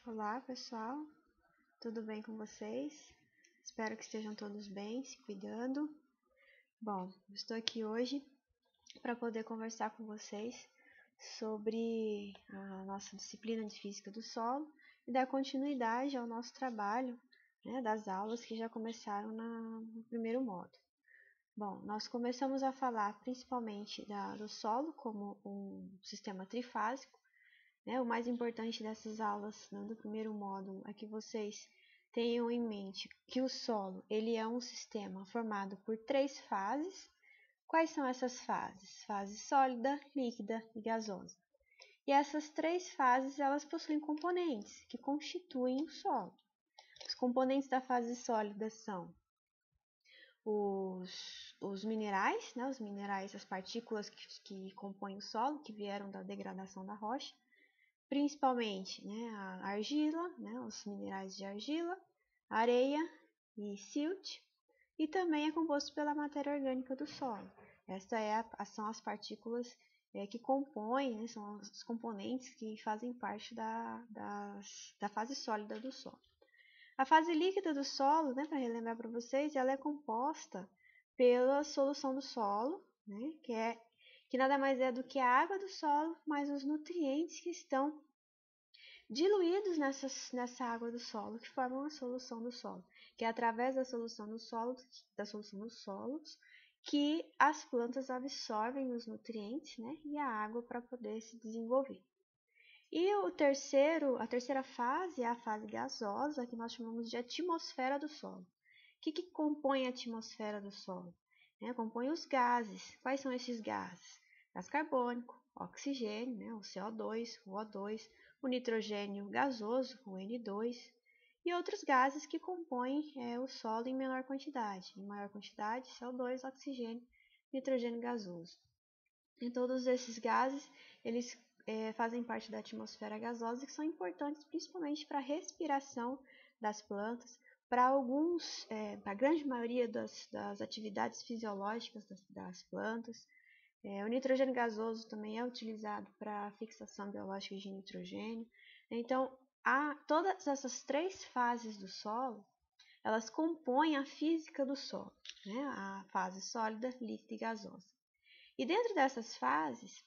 Olá pessoal, tudo bem com vocês? Espero que estejam todos bem, se cuidando. Bom, estou aqui hoje para poder conversar com vocês sobre a nossa disciplina de Física do Solo e dar continuidade ao nosso trabalho, das aulas que já começaram no primeiro módulo. Bom, nós começamos a falar principalmente do solo como um sistema trifásico. O mais importante dessas aulas, do primeiro módulo, é que vocês tenham em mente que o solo ele é um sistema formado por 3 fases. Quais são essas fases? Fase sólida, líquida e gasosa. E essas 3 fases elas possuem componentes que constituem o solo. Os componentes da fase sólida são os minerais, os minerais, as partículas que compõem o solo, que vieram da degradação da rocha, principalmente a argila, os minerais de argila, areia e silt, e também é composto pela matéria orgânica do solo. Essas são as partículas que compõem, são os componentes que fazem parte da fase sólida do solo. A fase líquida do solo, para relembrar para vocês, ela é composta pela solução do solo, que nada mais é do que a água do solo, mais os nutrientes que estão diluídos nessa água do solo, que formam a solução do solo, que é através da solução dos solos, que as plantas absorvem os nutrientes, e a água para poder se desenvolver. E a terceira fase é a fase gasosa, que nós chamamos de atmosfera do solo. O que compõe a atmosfera do solo? Compõe os gases. Quais são esses gases? Gás carbônico, oxigênio, o CO2, o O2, o nitrogênio gasoso, o N2, e outros gases que compõem o solo em menor quantidade. Em maior quantidade, CO2, oxigênio, nitrogênio gasoso. E todos esses gases, eles fazem parte da atmosfera gasosa e que são importantes principalmente para a respiração das plantas, para a grande maioria das atividades fisiológicas das plantas. O nitrogênio gasoso também é utilizado para a fixação biológica de nitrogênio. Então, todas essas 3 fases do solo, elas compõem a física do solo, a fase sólida, líquida e gasosa. E dentro dessas fases,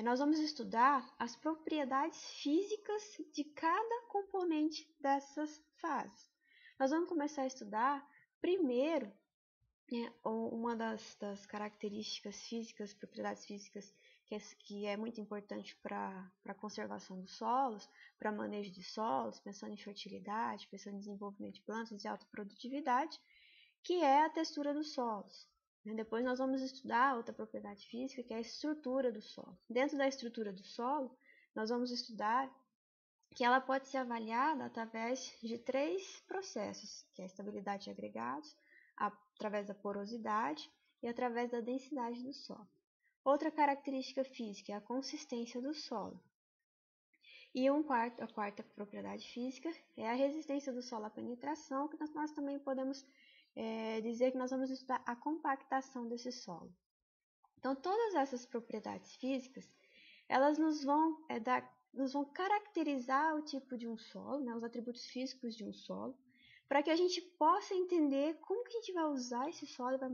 nós vamos estudar as propriedades físicas de cada componente dessas fases. Nós vamos começar a estudar primeiro uma das características físicas, propriedades físicas que é muito importante para a conservação dos solos, para manejo de solos, pensando em fertilidade, pensando em desenvolvimento de plantas e alta produtividade, que é a textura dos solos. Depois nós vamos estudar outra propriedade física, que é a estrutura do solo. Dentro da estrutura do solo, nós vamos estudar que ela pode ser avaliada através de 3 processos, que é a estabilidade de agregados, através da porosidade e através da densidade do solo. Outra característica física é a consistência do solo. E a quarta propriedade física é a resistência do solo à penetração, que nós também podemos dizer que nós vamos estudar a compactação desse solo. Então, todas essas propriedades físicas, elas nos vão caracterizar o tipo de um solo, os atributos físicos de um solo, para que a gente possa entender como que a gente vai usar esse solo, vai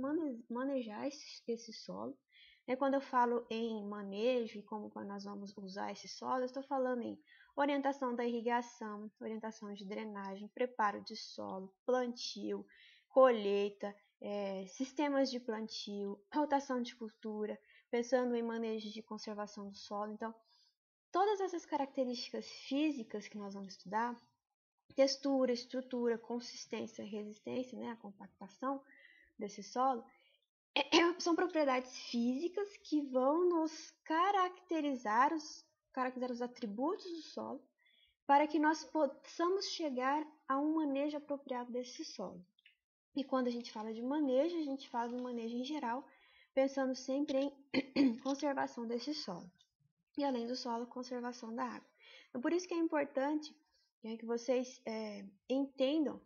manejar esse solo. Quando eu falo em manejo e como nós vamos usar esse solo, eu estou falando em orientação da irrigação, orientação de drenagem, preparo de solo, plantio, colheita, sistemas de plantio, rotação de cultura, pensando em manejo de conservação do solo. Então, todas essas características físicas que nós vamos estudar, textura, estrutura, consistência, resistência, a compactação desse solo, são propriedades físicas que vão nos caracterizar os atributos do solo para que nós possamos chegar a um manejo apropriado desse solo. E quando a gente fala de manejo, a gente fala de manejo em geral, pensando sempre em conservação desse solo. E além do solo, conservação da água. Então, por isso que é importante que vocês entendam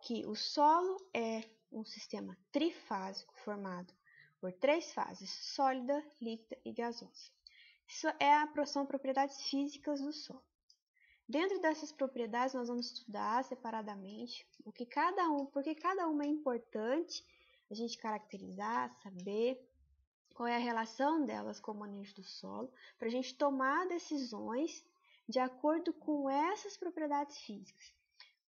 que o solo é um sistema trifásico formado por 3 fases, sólida, líquida e gasosa. Isso são propriedades físicas do solo. Dentro dessas propriedades, nós vamos estudar separadamente porque cada uma é importante a gente caracterizar, saber qual é a relação delas com o manejo do solo, para a gente tomar decisões de acordo com essas propriedades físicas.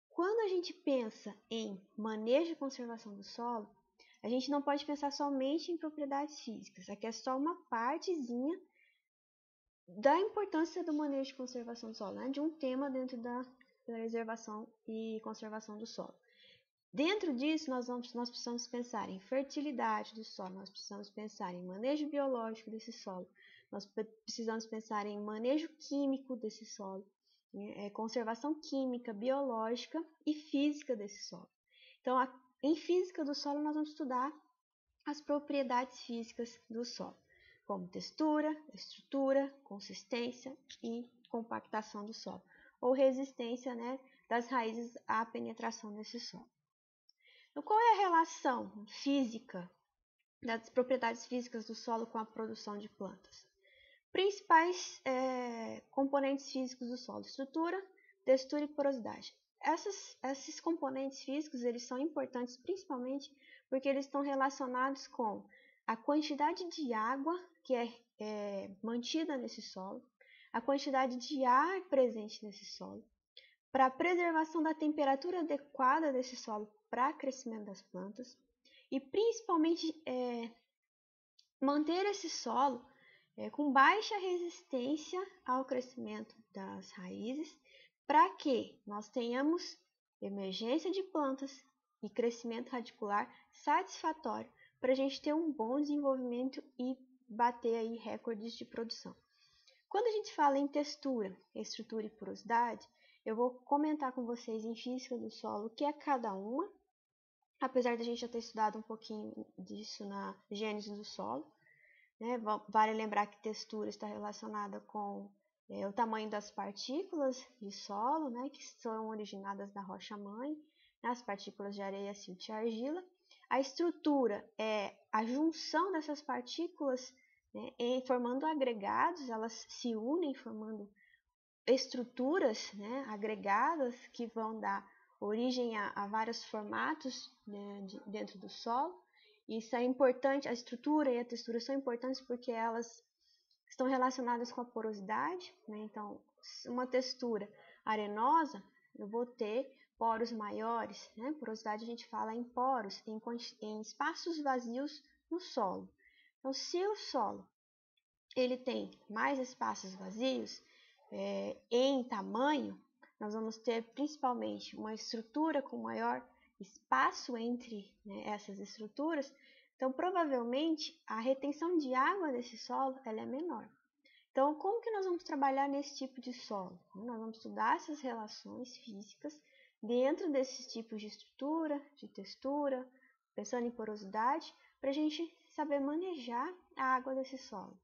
Quando a gente pensa em manejo e conservação do solo, a gente não pode pensar somente em propriedades físicas. Aqui é só uma partezinha da importância do manejo e conservação do solo, né? De um tema dentro da preservação e conservação do solo. Dentro disso, nós precisamos pensar em fertilidade do solo, nós precisamos pensar em manejo biológico desse solo, nós precisamos pensar em manejo químico desse solo, conservação química, biológica e física desse solo. Então, em física do solo, nós vamos estudar as propriedades físicas do solo, como textura, estrutura, consistência e compactação do solo, ou resistência, né, das raízes à penetração desse solo. Então, qual é a relação física das propriedades físicas do solo com a produção de plantas? Principais componentes físicos do solo: estrutura, textura e porosidade. Esses componentes físicos eles são importantes principalmente porque eles estão relacionados com a quantidade de água que é mantida nesse solo, a quantidade de ar presente nesse solo, para a preservação da temperatura adequada desse solo para crescimento das plantas e principalmente manter esse solo com baixa resistência ao crescimento das raízes, para que nós tenhamos emergência de plantas e crescimento radicular satisfatório para a gente ter um bom desenvolvimento e bater aí recordes de produção. Quando a gente fala em textura, estrutura e porosidade, eu vou comentar com vocês em física do solo o que é cada uma, apesar de a gente já ter estudado um pouquinho disso na gênese do solo. Né? Vale lembrar que textura está relacionada com o tamanho das partículas de solo, né, que são originadas da rocha-mãe, né, as partículas de areia, silt e argila. A estrutura é a junção dessas partículas, né, formando agregados, elas se unem formando estruturas, né, agregadas que vão dar origem a vários formatos, né, dentro do solo. Isso é importante, a estrutura e a textura são importantes porque elas estão relacionadas com a porosidade, né? Então, uma textura arenosa, eu vou ter poros maiores, né? Porosidade a gente fala em poros, em espaços vazios no solo. Então, se o solo ele tem mais espaços vazios, em tamanho, nós vamos ter principalmente uma estrutura com maior espaço entre, né, essas estruturas. Então, provavelmente, a retenção de água desse solo ela é menor. Então, como que nós vamos trabalhar nesse tipo de solo? Nós vamos estudar essas relações físicas dentro desses tipos de estrutura, de textura, pensando em porosidade, para a gente saber manejar a água desse solo.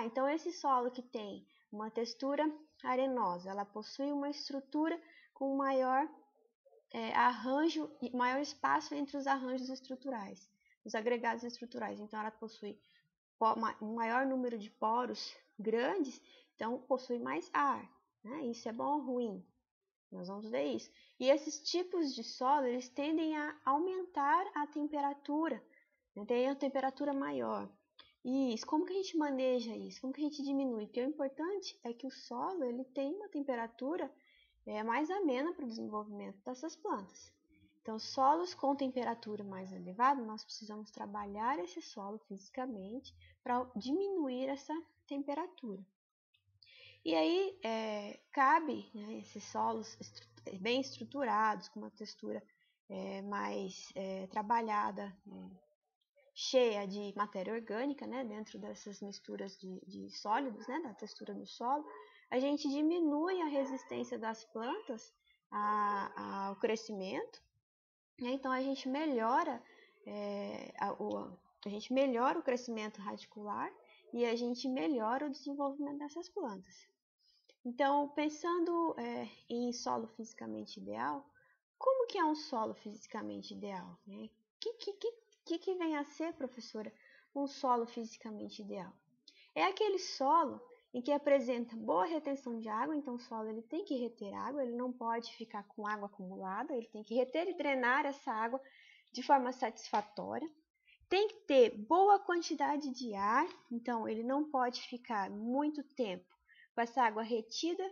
Então esse solo que tem uma textura arenosa, ela possui uma estrutura com maior arranjo e maior espaço entre os arranjos estruturais, os agregados estruturais. Então ela possui um maior número de poros grandes, então possui mais ar, né? Isso é bom ou ruim? Nós vamos ver isso. E esses tipos de solo, eles tendem a aumentar a temperatura, né? Tem a temperatura maior. Isso, como que a gente maneja isso? Como que a gente diminui? Porque o importante é que o solo ele tem uma temperatura mais amena para o desenvolvimento dessas plantas. Então, solos com temperatura mais elevada, nós precisamos trabalhar esse solo fisicamente para diminuir essa temperatura. E aí, cabe, né, esses solos bem estruturados, com uma textura mais trabalhada, cheia de matéria orgânica, né, dentro dessas misturas de sólidos, né, da textura do solo, a gente diminui a resistência das plantas ao crescimento, né, então a gente melhora o crescimento radicular e a gente melhora o desenvolvimento dessas plantas. Então, pensando em solo fisicamente ideal, como que é um solo fisicamente ideal? Né? Que vem a ser, professora, um solo fisicamente ideal? É aquele solo em que apresenta boa retenção de água, então o solo ele tem que reter água, ele não pode ficar com água acumulada, ele tem que reter e drenar essa água de forma satisfatória. Tem que ter boa quantidade de ar, então ele não pode ficar muito tempo com essa água retida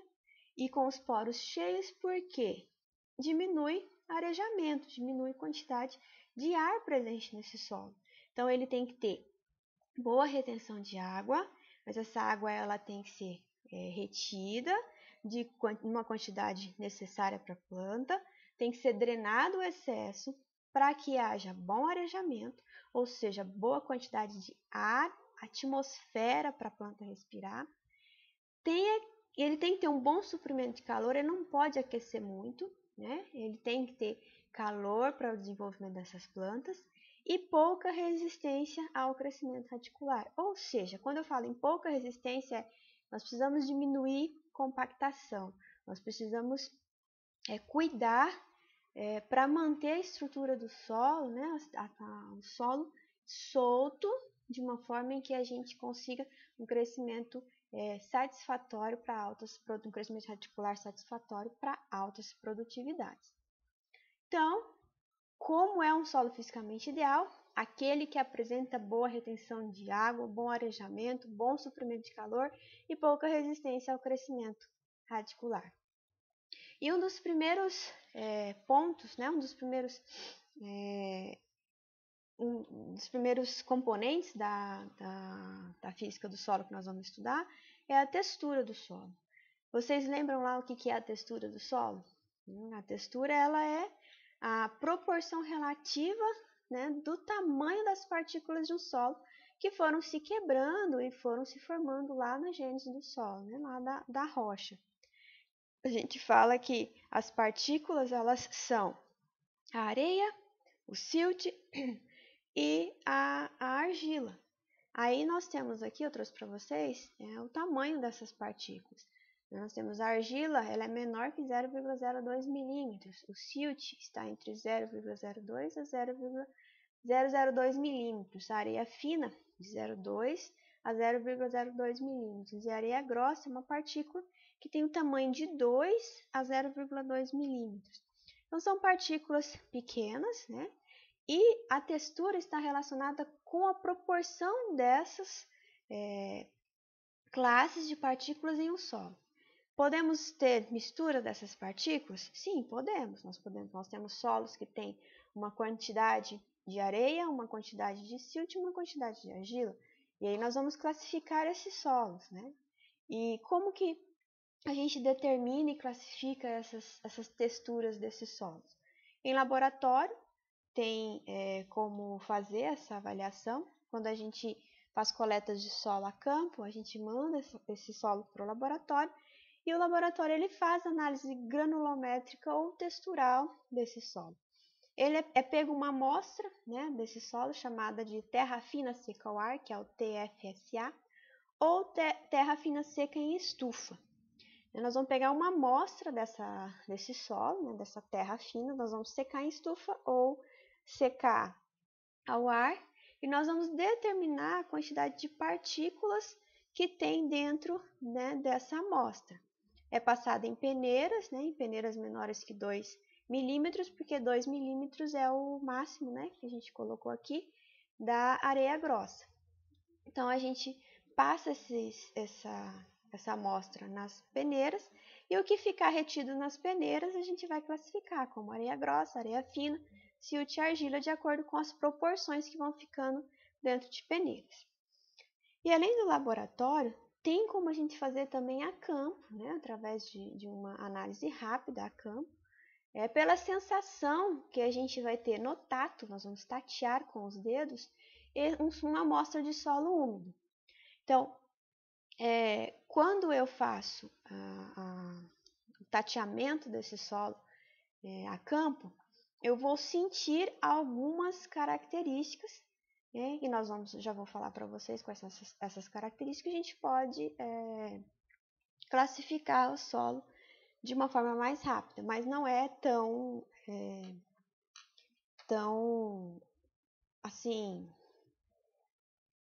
e com os poros cheios, porque diminui arejamento, diminui a quantidade de ar presente nesse solo. Então ele tem que ter boa retenção de água, mas essa água ela tem que ser retida de uma quantidade necessária para a planta, tem que ser drenado o excesso para que haja bom arejamento, ou seja, boa quantidade de ar, atmosfera para a planta respirar. Ele tem que ter um bom suprimento de calor, ele não pode aquecer muito, né? Ele tem que ter calor para o desenvolvimento dessas plantas e pouca resistência ao crescimento radicular. Ou seja, quando eu falo em pouca resistência, nós precisamos diminuir compactação, nós precisamos cuidar para manter a estrutura do solo, né, o solo solto, de uma forma em que a gente consiga um crescimento satisfatório para um crescimento radicular satisfatório para altas produtividades. Então, como é um solo fisicamente ideal? Aquele que apresenta boa retenção de água, bom arejamento, bom suprimento de calor e pouca resistência ao crescimento radicular. E um dos primeiros pontos, né, um dos primeiros componentes da física do solo que nós vamos estudar é a textura do solo. Vocês lembram lá o que é a textura do solo? A textura ela é a proporção relativa, né, do tamanho das partículas de um solo que foram se quebrando e foram se formando lá na gênese do solo, né, lá da rocha. A gente fala que as partículas elas são a areia, o silt e a argila. Aí nós temos aqui, eu trouxe para vocês, o tamanho dessas partículas. Nós temos a argila, ela é menor que 0,02 milímetros. O silt está entre 0,02 a 0,002 milímetros. A areia fina, de 0,2 a 0,02 milímetros. E a areia grossa é uma partícula que tem o tamanho de 2 a 0,2 milímetros. Então, são partículas pequenas, né? E a textura está relacionada com a proporção dessas classes de partículas em um solo. Podemos ter mistura dessas partículas? Sim, podemos. Nós temos solos que têm uma quantidade de areia, uma quantidade de silt e uma quantidade de argila. E aí nós vamos classificar esses solos, né? E como que a gente determina e classifica essas texturas desses solos? Em laboratório, tem como fazer essa avaliação. Quando a gente faz coletas de solo a campo, a gente manda esse solo para o laboratório e o laboratório ele faz análise granulométrica ou textural desse solo. Ele pego uma amostra, né, desse solo chamada de terra fina seca ao ar, que é o TFSA, ou terra fina seca em estufa. Nós vamos pegar uma amostra desse solo, né, dessa terra fina, nós vamos secar em estufa ou secar ao ar e nós vamos determinar a quantidade de partículas que tem dentro, né, dessa amostra. É passada em peneiras, né, em peneiras menores que 2 milímetros, porque 2 milímetros é o máximo, né, que a gente colocou aqui, da areia grossa. Então, a gente passa essa amostra nas peneiras e o que ficar retido nas peneiras a gente vai classificar como areia grossa, areia fina, silt e argila de acordo com as proporções que vão ficando dentro de peneiras. E além do laboratório, tem como a gente fazer também a campo, né, através de uma análise rápida a campo, pela sensação que a gente vai ter no tato, nós vamos tatear com os dedos uma amostra de solo úmido. Então, quando eu faço o tateamento desse solo a campo, eu vou sentir algumas características, né? E já vou falar para vocês quais são essas características. A gente pode classificar o solo de uma forma mais rápida, mas não é tão assim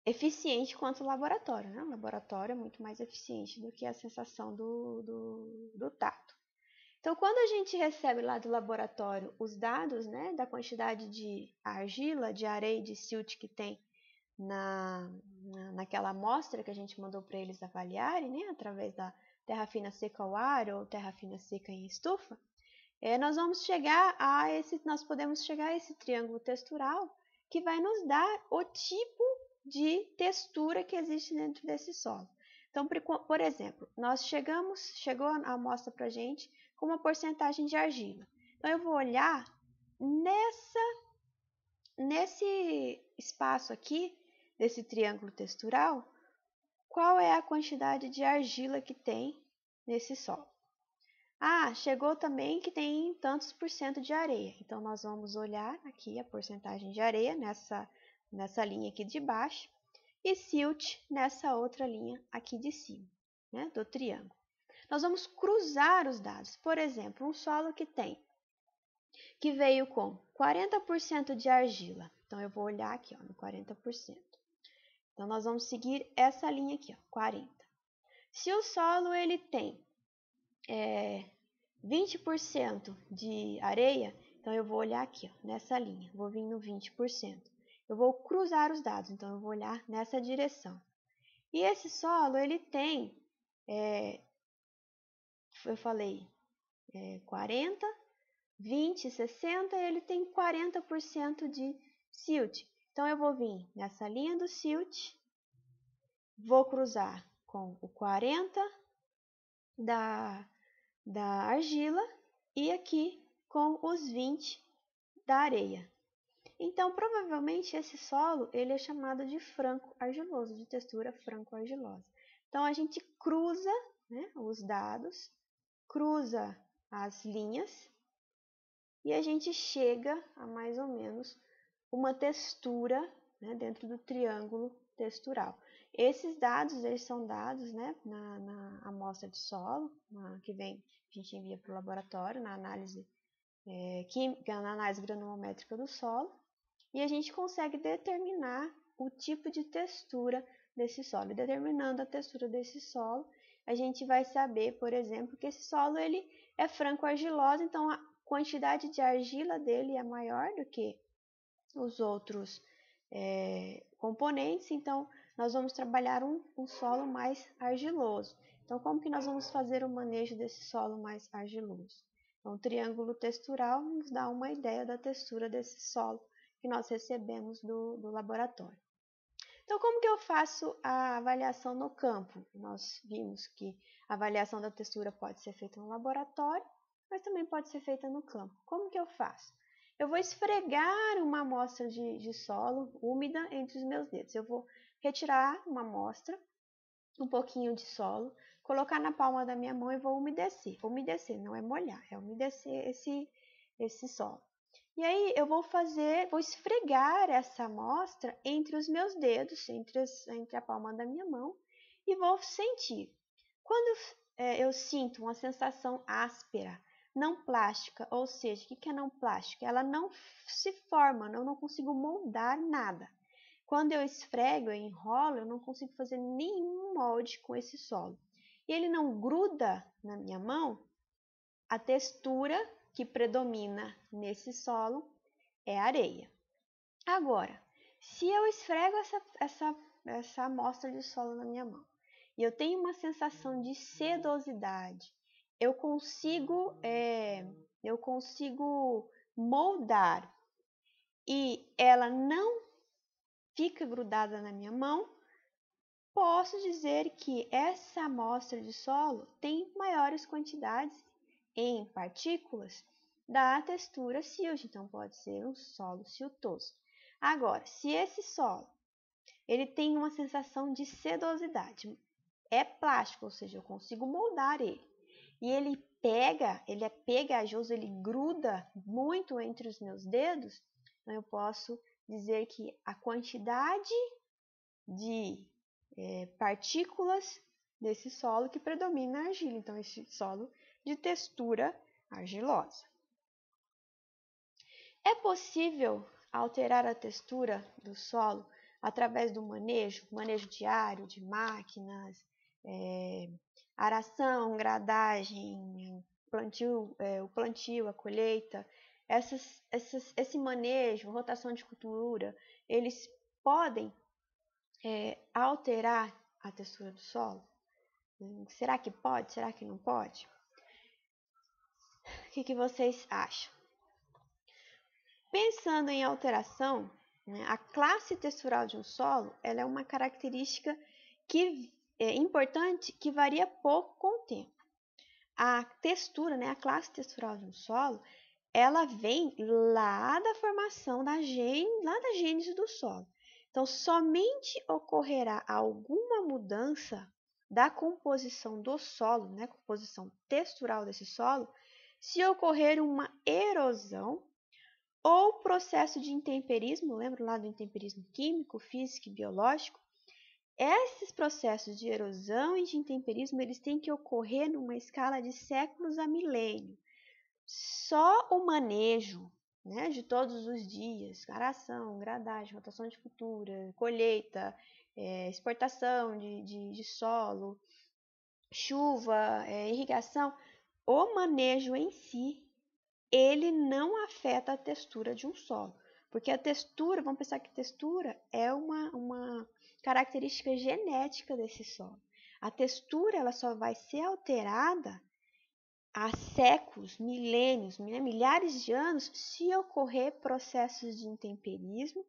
eficiente quanto o laboratório, né? O laboratório é muito mais eficiente do que a sensação do tato. Então, quando a gente recebe lá do laboratório os dados, né, da quantidade de argila, de areia e de silt que tem naquela amostra que a gente mandou para eles avaliarem, né, através da terra fina seca ao ar ou terra fina seca em estufa, nós podemos chegar a esse triângulo textural que vai nos dar o tipo de textura que existe dentro desse solo. Então, por exemplo, chegou a amostra para a gente com uma porcentagem de argila. Então, eu vou olhar nesse espaço aqui, desse triângulo textural, qual é a quantidade de argila que tem nesse solo. Ah, chegou também que tem tantos por cento de areia. Então, nós vamos olhar aqui a porcentagem de areia nessa linha aqui de baixo e silt nessa outra linha aqui de cima, né, do triângulo. Nós vamos cruzar os dados. Por exemplo, um solo que veio com 40% de argila. Então, eu vou olhar aqui, ó, no 40%. Então, nós vamos seguir essa linha aqui, ó, 40. Se o solo ele tem 20% de areia, então eu vou olhar aqui, ó, nessa linha, vou vir no 20%. Eu vou cruzar os dados, então eu vou olhar nessa direção. E esse solo, ele tem, eu falei, 40, 20, 60, e ele tem 40% de silt. Então, eu vou vir nessa linha do silt, vou cruzar com o 40 da argila e aqui com os 20 da areia. Então, provavelmente esse solo ele é chamado de franco-argiloso, de textura franco-argilosa. Então, a gente cruza, né, os dados, cruza as linhas e a gente chega a mais ou menos uma textura, né, dentro do triângulo textural. Esses dados, eles são dados, né, na amostra de solo, que a gente envia para o laboratório, na análise química, na análise granulométrica do solo, e a gente consegue determinar o tipo de textura desse solo. E determinando a textura desse solo, a gente vai saber, por exemplo, que esse solo ele é franco-argiloso, então a quantidade de argila dele é maior do que os outros componentes, então nós vamos trabalhar um solo mais argiloso. Então, como que nós vamos fazer o manejo desse solo mais argiloso? Então, o triângulo textural nos dá uma ideia da textura desse solo que nós recebemos do laboratório. Então, como que eu faço a avaliação no campo? Nós vimos que a avaliação da textura pode ser feita no laboratório, mas também pode ser feita no campo. Como que eu faço? Eu vou esfregar uma amostra de solo úmida entre os meus dedos. Eu vou retirar uma amostra, um pouquinho de solo, colocar na palma da minha mão e vou umedecer. Umedecer não é molhar, é umedecer esse solo. E aí eu vou esfregar essa amostra entre os meus dedos, entre a palma da minha mão, e vou sentir. Quando eu sinto uma sensação áspera, não plástica, ou seja, o que é não plástica? Ela não se forma, eu não consigo moldar nada. Quando eu esfrego, eu enrolo, eu não consigo fazer nenhum molde com esse solo. E ele não gruda na minha mão, a textura que predomina nesse solo é areia. Agora, se eu esfrego essa amostra de solo na minha mão e eu tenho uma sensação de sedosidade, eu consigo moldar e ela não fica grudada na minha mão, posso dizer que essa amostra de solo tem maiores quantidades em partículas da textura silt, então pode ser um solo siltoso. Agora, se esse solo ele tem uma sensação de sedosidade, é plástico, ou seja, eu consigo moldar ele, e ele é pegajoso, ele gruda muito entre os meus dedos, então eu posso dizer que a quantidade de partículas desse solo que predomina a argila, então esse solo de textura argilosa. É possível alterar a textura do solo através do manejo diário de máquinas, aração, gradagem, o plantio, a colheita, esse manejo, rotação de cultura, eles podem alterar a textura do solo? Será que pode? Será que não pode? O que vocês acham? Pensando em alteração, né, a classe textural de um solo ela é uma característica que é importante que varia pouco com o tempo. A textura, né, a classe textural de um solo, ela vem lá da formação lá da gênese do solo. Então, somente ocorrerá alguma mudança da composição do solo, né, composição textural desse solo, se ocorrer uma erosão ou processo de intemperismo, lembra lá do intemperismo químico, físico e biológico? Esses processos de erosão e de intemperismo, eles têm que ocorrer numa escala de séculos a milênio. Só o manejo, né, de todos os dias, aração, gradagem, rotação de cultura, colheita, exportação de solo, chuva, irrigação, o manejo em si, ele não afeta a textura de um solo. Porque a textura, vamos pensar que textura é uma característica genética desse solo. A textura ela só vai ser alterada há séculos, milênios, milhares de anos, se ocorrer processos de intemperismo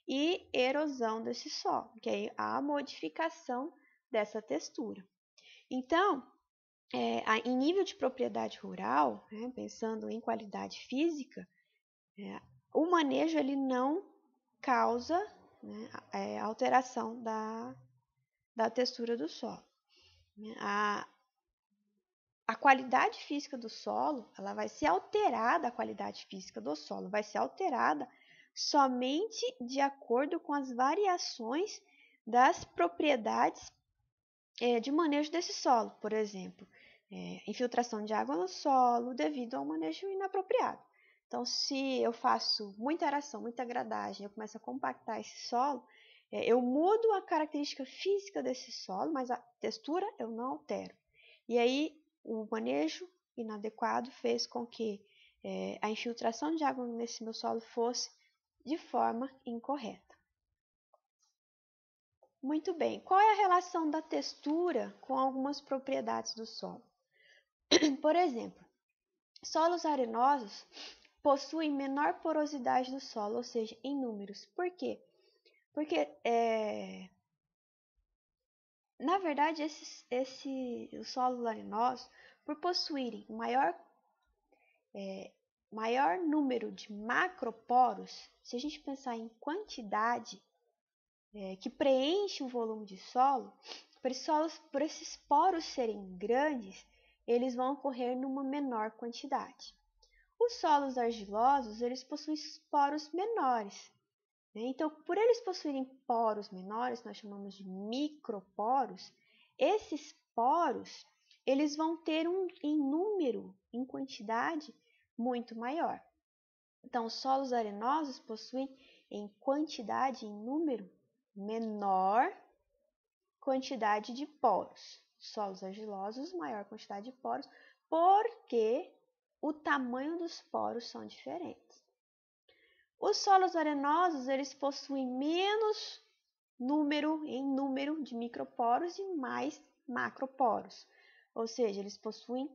e erosão desse solo, que é a modificação dessa textura. Então, em nível de propriedade rural, né, pensando em qualidade física, o manejo ele não causa, né, alteração da textura do solo. A qualidade física do solo, ela vai ser alterada, a qualidade física do solo vai ser alterada somente de acordo com as variações das propriedades de manejo desse solo, por exemplo, infiltração de água no solo devido ao manejo inapropriado. Então, se eu faço muita aração, muita gradagem, eu começo a compactar esse solo, eu mudo a característica física desse solo, mas a textura eu não altero. E aí, o manejo inadequado fez com que a infiltração de água nesse meu solo fosse de forma incorreta. Muito bem, qual é a relação da textura com algumas propriedades do solo? Por exemplo, solos arenosos possuem menor porosidade do solo, ou seja, em números. Por quê? Porque, na verdade, os solos arenosos, por possuírem maior número de macroporos, se a gente pensar em quantidade que preenche o volume de solo, por esses poros serem grandes, eles vão ocorrer numa menor quantidade. Os solos argilosos, eles possuem poros menores. Né? Então, por eles possuírem poros menores, nós chamamos de microporos, esses poros, eles vão ter em número, em quantidade, muito maior. Então, os solos arenosos possuem em quantidade, em número, menor quantidade de poros. Solos argilosos, maior quantidade de poros, porque o tamanho dos poros são diferentes. Os solos arenosos, eles possuem menos número de microporos e mais macroporos. Ou seja, eles possuem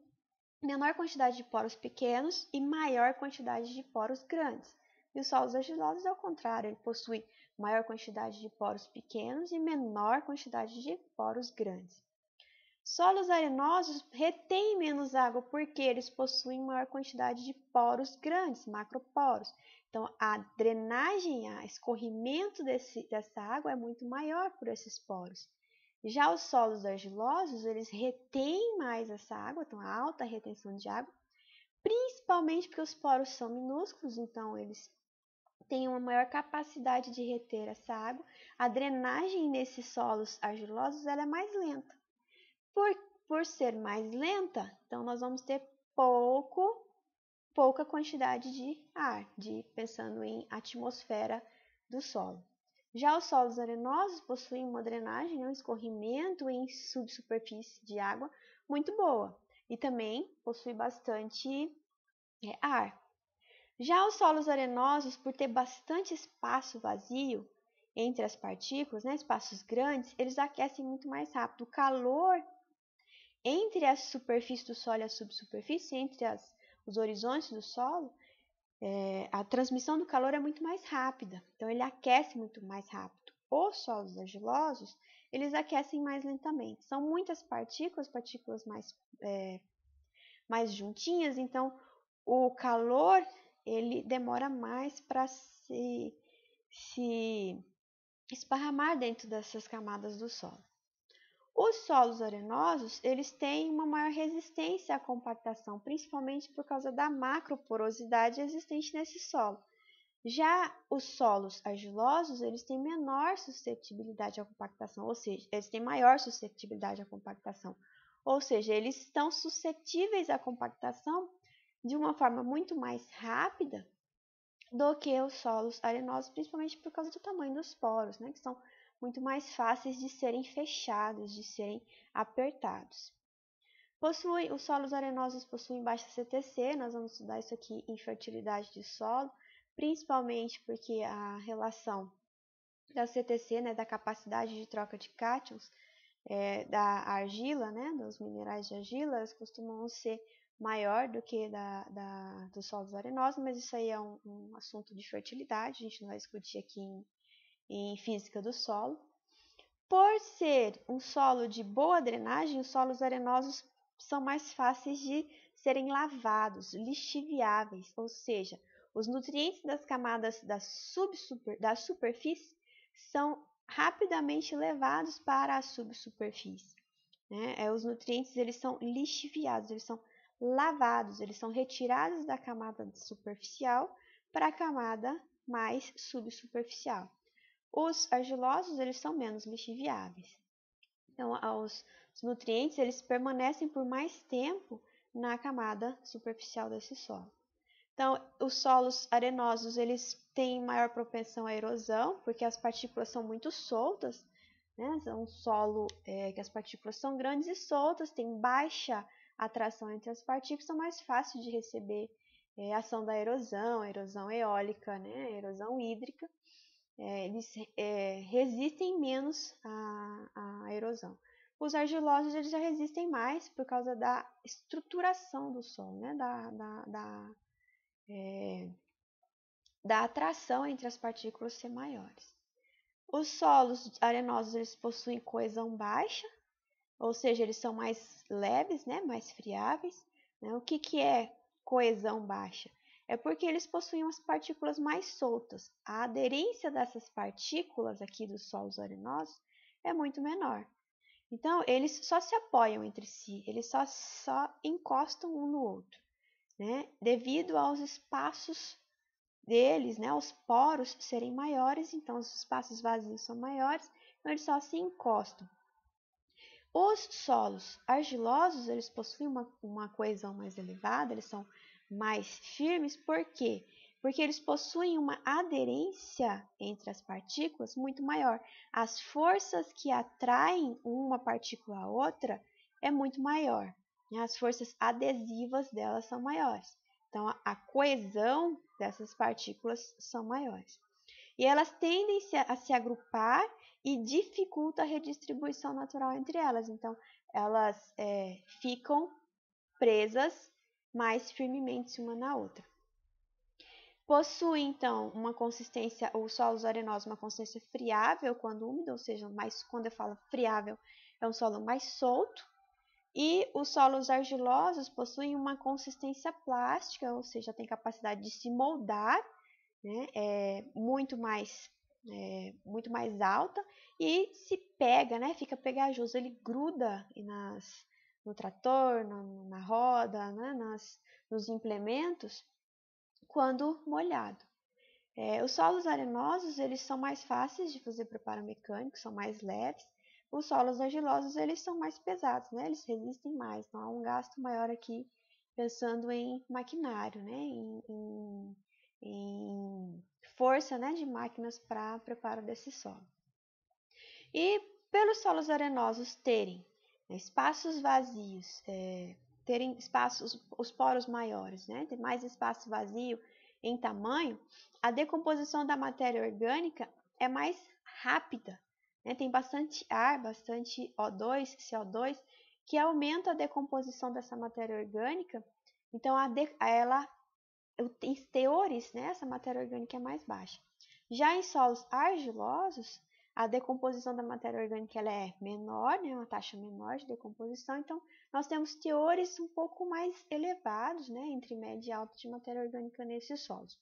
menor quantidade de poros pequenos e maior quantidade de poros grandes. E os solos argilosos, ao contrário, ele possui maior quantidade de poros pequenos e menor quantidade de poros grandes. Solos arenosos retêm menos água porque eles possuem maior quantidade de poros grandes, macroporos. Então, a drenagem, o escorrimento dessa água é muito maior por esses poros. Já os solos argilosos, eles retêm mais essa água, então a alta retenção de água, principalmente porque os poros são minúsculos, então eles têm uma maior capacidade de reter essa água. A drenagem nesses solos argilosos ela é mais lenta. Por ser mais lenta, então nós vamos ter pouca quantidade de ar, pensando em atmosfera do solo. Já os solos arenosos possuem uma drenagem, um escorrimento em subsuperfície de água muito boa e também possui bastante ar. Já os solos arenosos, por ter bastante espaço vazio entre as partículas, né, espaços grandes, eles aquecem muito mais rápido. O calor entre a superfície do solo e a subsuperfície, entre os horizontes do solo, a transmissão do calor é muito mais rápida, então ele aquece muito mais rápido. Os solos argilosos, eles aquecem mais lentamente. São muitas partículas mais juntinhas, então o calor ele demora mais para se esparramar dentro dessas camadas do solo. Os solos arenosos, eles têm uma maior resistência à compactação, principalmente por causa da macroporosidade existente nesse solo. Já os solos argilosos, eles têm menor suscetibilidade à compactação, ou seja, eles têm maior suscetibilidade à compactação. Ou seja, eles estão suscetíveis à compactação de uma forma muito mais rápida do que os solos arenosos, principalmente por causa do tamanho dos poros, né, que são muito mais fáceis de serem fechados, de serem apertados. Os solos arenosos possuem baixa CTC, nós vamos estudar isso aqui em fertilidade de solo, principalmente porque a relação da CTC, né, da capacidade de troca de cátions, da argila, né, dos minerais de argila, elas costumam ser maior do que dos solos arenosos, mas isso aí é um assunto de fertilidade, a gente não vai discutir aqui em física do solo. Por ser um solo de boa drenagem, os solos arenosos são mais fáceis de serem lavados, lixiviáveis, ou seja, os nutrientes das camadas da superfície são rapidamente levados para a subsuperfície. Né? Os nutrientes eles são lixiviados, eles são lavados, eles são retirados da camada superficial para a camada mais subsuperficial. Os argilosos eles são menos lixiviáveis. Então, os nutrientes eles permanecem por mais tempo na camada superficial desse solo. Então, os solos arenosos eles têm maior propensão à erosão, porque as partículas são muito soltas, né? É um solo que as partículas são grandes e soltas, tem baixa atração entre as partículas, são mais fáceis de receber a ação da erosão, a erosão eólica, né? A erosão hídrica. Eles resistem menos à erosão. Os argilosos eles já resistem mais por causa da estruturação do solo, né? Da atração entre as partículas ser maiores. Os solos arenosos eles possuem coesão baixa, ou seja, eles são mais leves, né? Mais friáveis. Né? O que é coesão baixa? É porque eles possuem as partículas mais soltas. A aderência dessas partículas aqui dos solos arenosos é muito menor. Então, eles só se apoiam entre si, eles só encostam um no outro, né? Devido aos espaços deles, né? Os poros serem maiores, então os espaços vazios são maiores, então eles só se encostam. Os solos argilosos, eles possuem uma coesão mais elevada, eles são mais firmes, por quê? Porque eles possuem uma aderência entre as partículas muito maior. As forças que atraem uma partícula à outra é muito maior. Né? As forças adesivas delas são maiores. Então, a coesão dessas partículas são maiores. E elas tendem a se agrupar e dificulta a redistribuição natural entre elas. Então, elas ficam presas mais firmemente uma na outra. Possui, então, uma consistência, os solos arenosos, uma consistência friável quando úmido, ou seja, quando eu falo friável, é um solo mais solto. E os solos argilosos possuem uma consistência plástica, ou seja, tem capacidade de se moldar, né, muito mais alta e se pega, né, fica pegajoso, ele gruda no trator, na roda, né, nos implementos, quando molhado. Os solos arenosos, eles são mais fáceis de fazer preparo mecânico, são mais leves. Os solos argilosos, eles são mais pesados, né? Eles resistem mais, então há um gasto maior aqui, pensando em maquinário, né? Em força, né, de máquinas para preparo desse solo. E pelos solos arenosos terem, né, espaços vazios, terem espaços, os poros maiores, né, ter mais espaço vazio em tamanho, a decomposição da matéria orgânica é mais rápida, né, tem bastante ar, bastante O2, CO2, que aumenta a decomposição dessa matéria orgânica. Então, em teores, né, essa matéria orgânica é mais baixa. Já em solos argilosos, a decomposição da matéria orgânica ela é menor, né, uma taxa menor de decomposição, então nós temos teores um pouco mais elevados, né, entre média e alta de matéria orgânica nesses solos.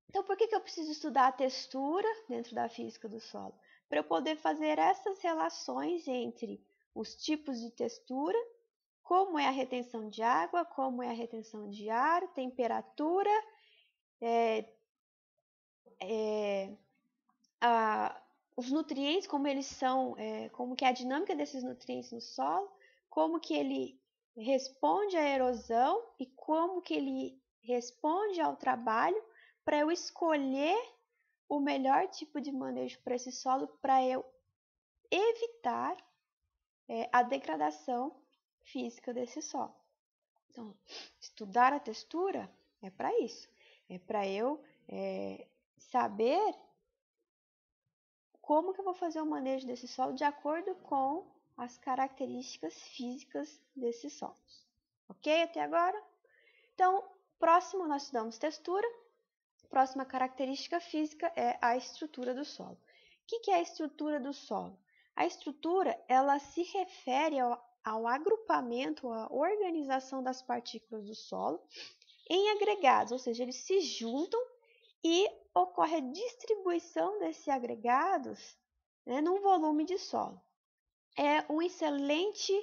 Então, por que eu preciso estudar a textura dentro da física do solo? Para eu poder fazer essas relações entre os tipos de textura, como é a retenção de água, como é a retenção de ar, temperatura, os nutrientes, como eles são, como que é a dinâmica desses nutrientes no solo, como que ele responde à erosão e como que ele responde ao trabalho para eu escolher o melhor tipo de manejo para esse solo, para eu evitar a degradação física desse solo. Então, estudar a textura é para isso, é para eu saber como que eu vou fazer o manejo desse solo de acordo com as características físicas desses solos. Ok até agora? Então, próximo nós estudamos textura. Próxima característica física é a estrutura do solo. O que é a estrutura do solo? A estrutura, ela se refere ao agrupamento, à organização das partículas do solo em agregados, ou seja, eles se juntam e ocorre a distribuição desses agregados, né, num volume de solo. É um excelente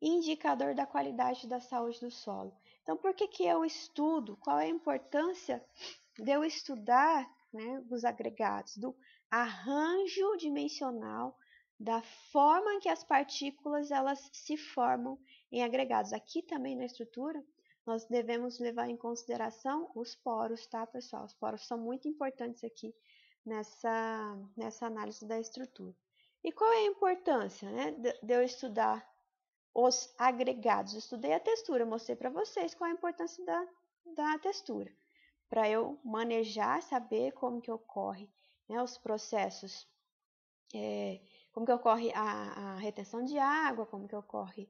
indicador da qualidade da saúde do solo. Então, por que eu estudo? Qual é a importância de eu estudar, né, os agregados, do arranjo dimensional, da forma em que as partículas elas se formam em agregados? Aqui também na estrutura, nós devemos levar em consideração os poros, tá, pessoal? Os poros são muito importantes aqui nessa análise da estrutura. E qual é a importância, né, de eu estudar os agregados? Eu estudei a textura, mostrei para vocês qual é a importância da textura, para eu manejar, saber como que ocorre, né, os processos, como que ocorre a retenção de água, como que ocorre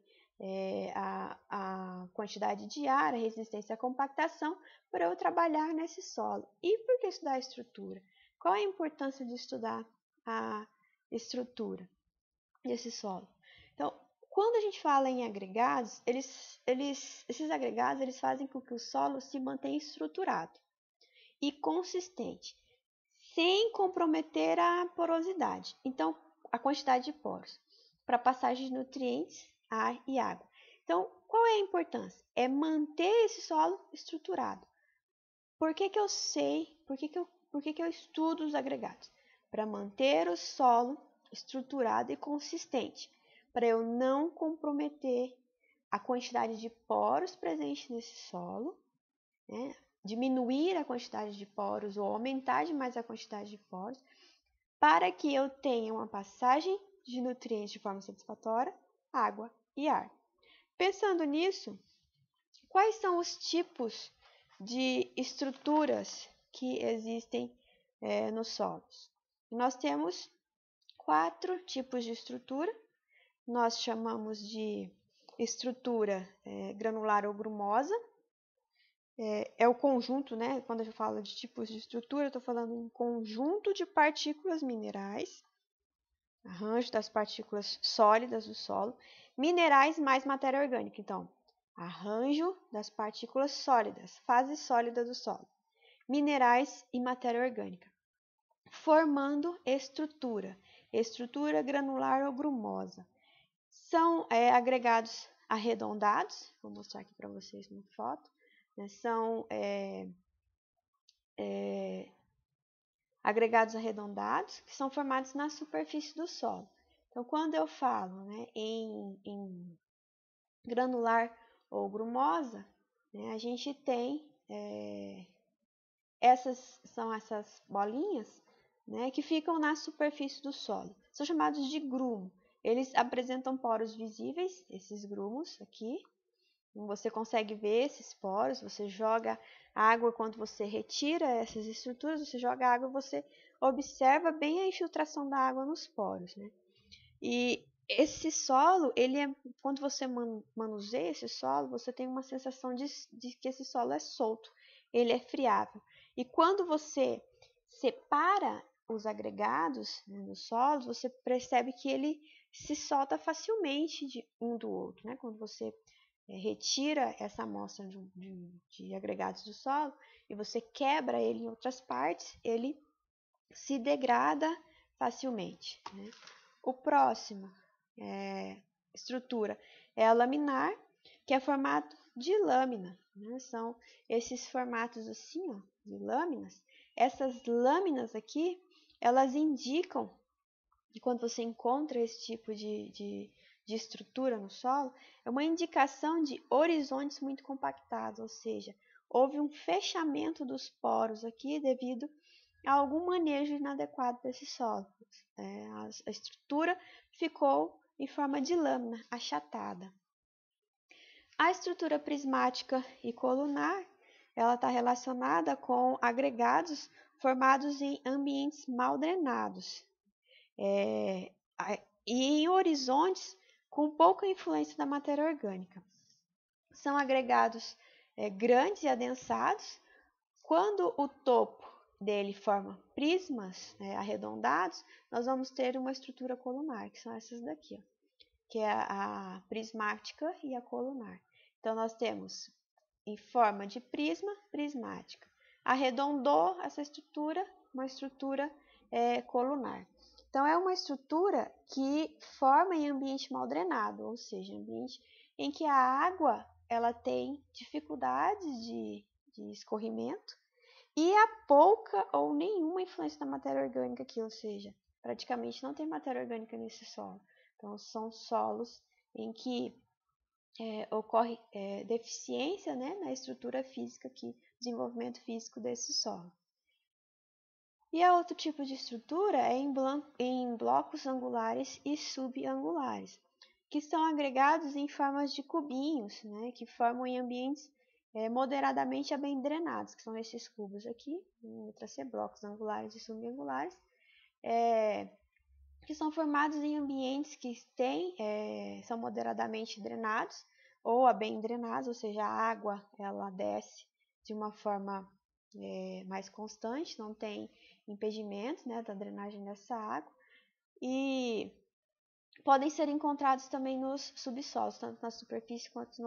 a quantidade de ar, a resistência à compactação, para eu trabalhar nesse solo. E por que estudar a estrutura? Qual é a importância de estudar a estrutura desse solo? Então, quando a gente fala em agregados, esses agregados eles fazem com que o solo se mantenha estruturado e consistente, sem comprometer a porosidade. Então, a quantidade de poros para passagem de nutrientes, ar e água. Então, qual é a importância? É manter esse solo estruturado. Por que eu sei, por que eu estudo os agregados? Para manter o solo estruturado e consistente, para eu não comprometer a quantidade de poros presentes nesse solo, né? Diminuir a quantidade de poros ou aumentar demais a quantidade de poros, para que eu tenha uma passagem de nutrientes de forma satisfatória, água e ar. Pensando nisso, quais são os tipos de estruturas que existem nos solos? Nós temos 4 tipos de estrutura. Nós chamamos de estrutura granular ou grumosa. É o conjunto, né? Quando eu falo de tipos de estrutura, eu estou falando em conjunto de partículas minerais, arranjo das partículas sólidas do solo, minerais mais matéria orgânica. Então, arranjo das partículas sólidas, fase sólida do solo, minerais e matéria orgânica, formando estrutura granular ou grumosa. São agregados arredondados, vou mostrar aqui para vocês uma foto. São agregados arredondados que são formados na superfície do solo. Então, quando eu falo, né, em granular ou grumosa, né, a gente tem essas bolinhas, né, que ficam na superfície do solo. São chamados de grumo. Eles apresentam poros visíveis, esses grumos aqui. Você consegue ver esses poros, você joga água quando você retira essas estruturas, você joga água, você observa bem a infiltração da água nos poros, né? E esse solo, quando você manuseia esse solo, você tem uma sensação de que esse solo é solto, ele é friável. E quando você separa os agregados, né, no solo, você percebe que ele se solta facilmente um do outro, né? Quando você retira essa amostra de agregados do solo e você quebra ele em outras partes, ele se degrada facilmente, né? O próximo estrutura é a laminar, que é formado de lâmina, né? São esses formatos assim, ó, de lâminas. Essas lâminas aqui, elas indicam que quando você encontra esse tipo de estrutura no solo, é uma indicação de horizontes muito compactados, ou seja, houve um fechamento dos poros aqui devido a algum manejo inadequado desse solo. A estrutura ficou em forma de lâmina achatada. A estrutura prismática e colunar, ela está relacionada com agregados formados em ambientes mal drenados e em horizontes com pouca influência da matéria orgânica. São agregados grandes e adensados. Quando o topo dele forma prismas arredondados, nós vamos ter uma estrutura colunar, que são essas daqui, ó, que é a prismática e a colunar. Então, nós temos em forma de prisma, prismática. Arredondou essa estrutura, uma estrutura colunar. Então, é uma estrutura que forma em ambiente mal drenado, ou seja, ambiente em que a água ela tem dificuldades de escorrimento e há pouca ou nenhuma influência da matéria orgânica aqui, ou seja, praticamente não tem matéria orgânica nesse solo. Então, são solos em que ocorre deficiência, né, na estrutura física aqui, desenvolvimento físico desse solo. E a outro tipo de estrutura é em blocos angulares e subangulares, que são agregados em formas de cubinhos, né, que formam em ambientes moderadamente a bem drenados, que são esses cubos aqui, letra C, blocos angulares e subangulares, que são formados em ambientes que são moderadamente drenados ou a bem drenados, ou seja, a água ela desce de uma forma mais constante, não tem impedimento, né, da drenagem dessa água, e podem ser encontrados também nos subsolos, tanto na superfície quanto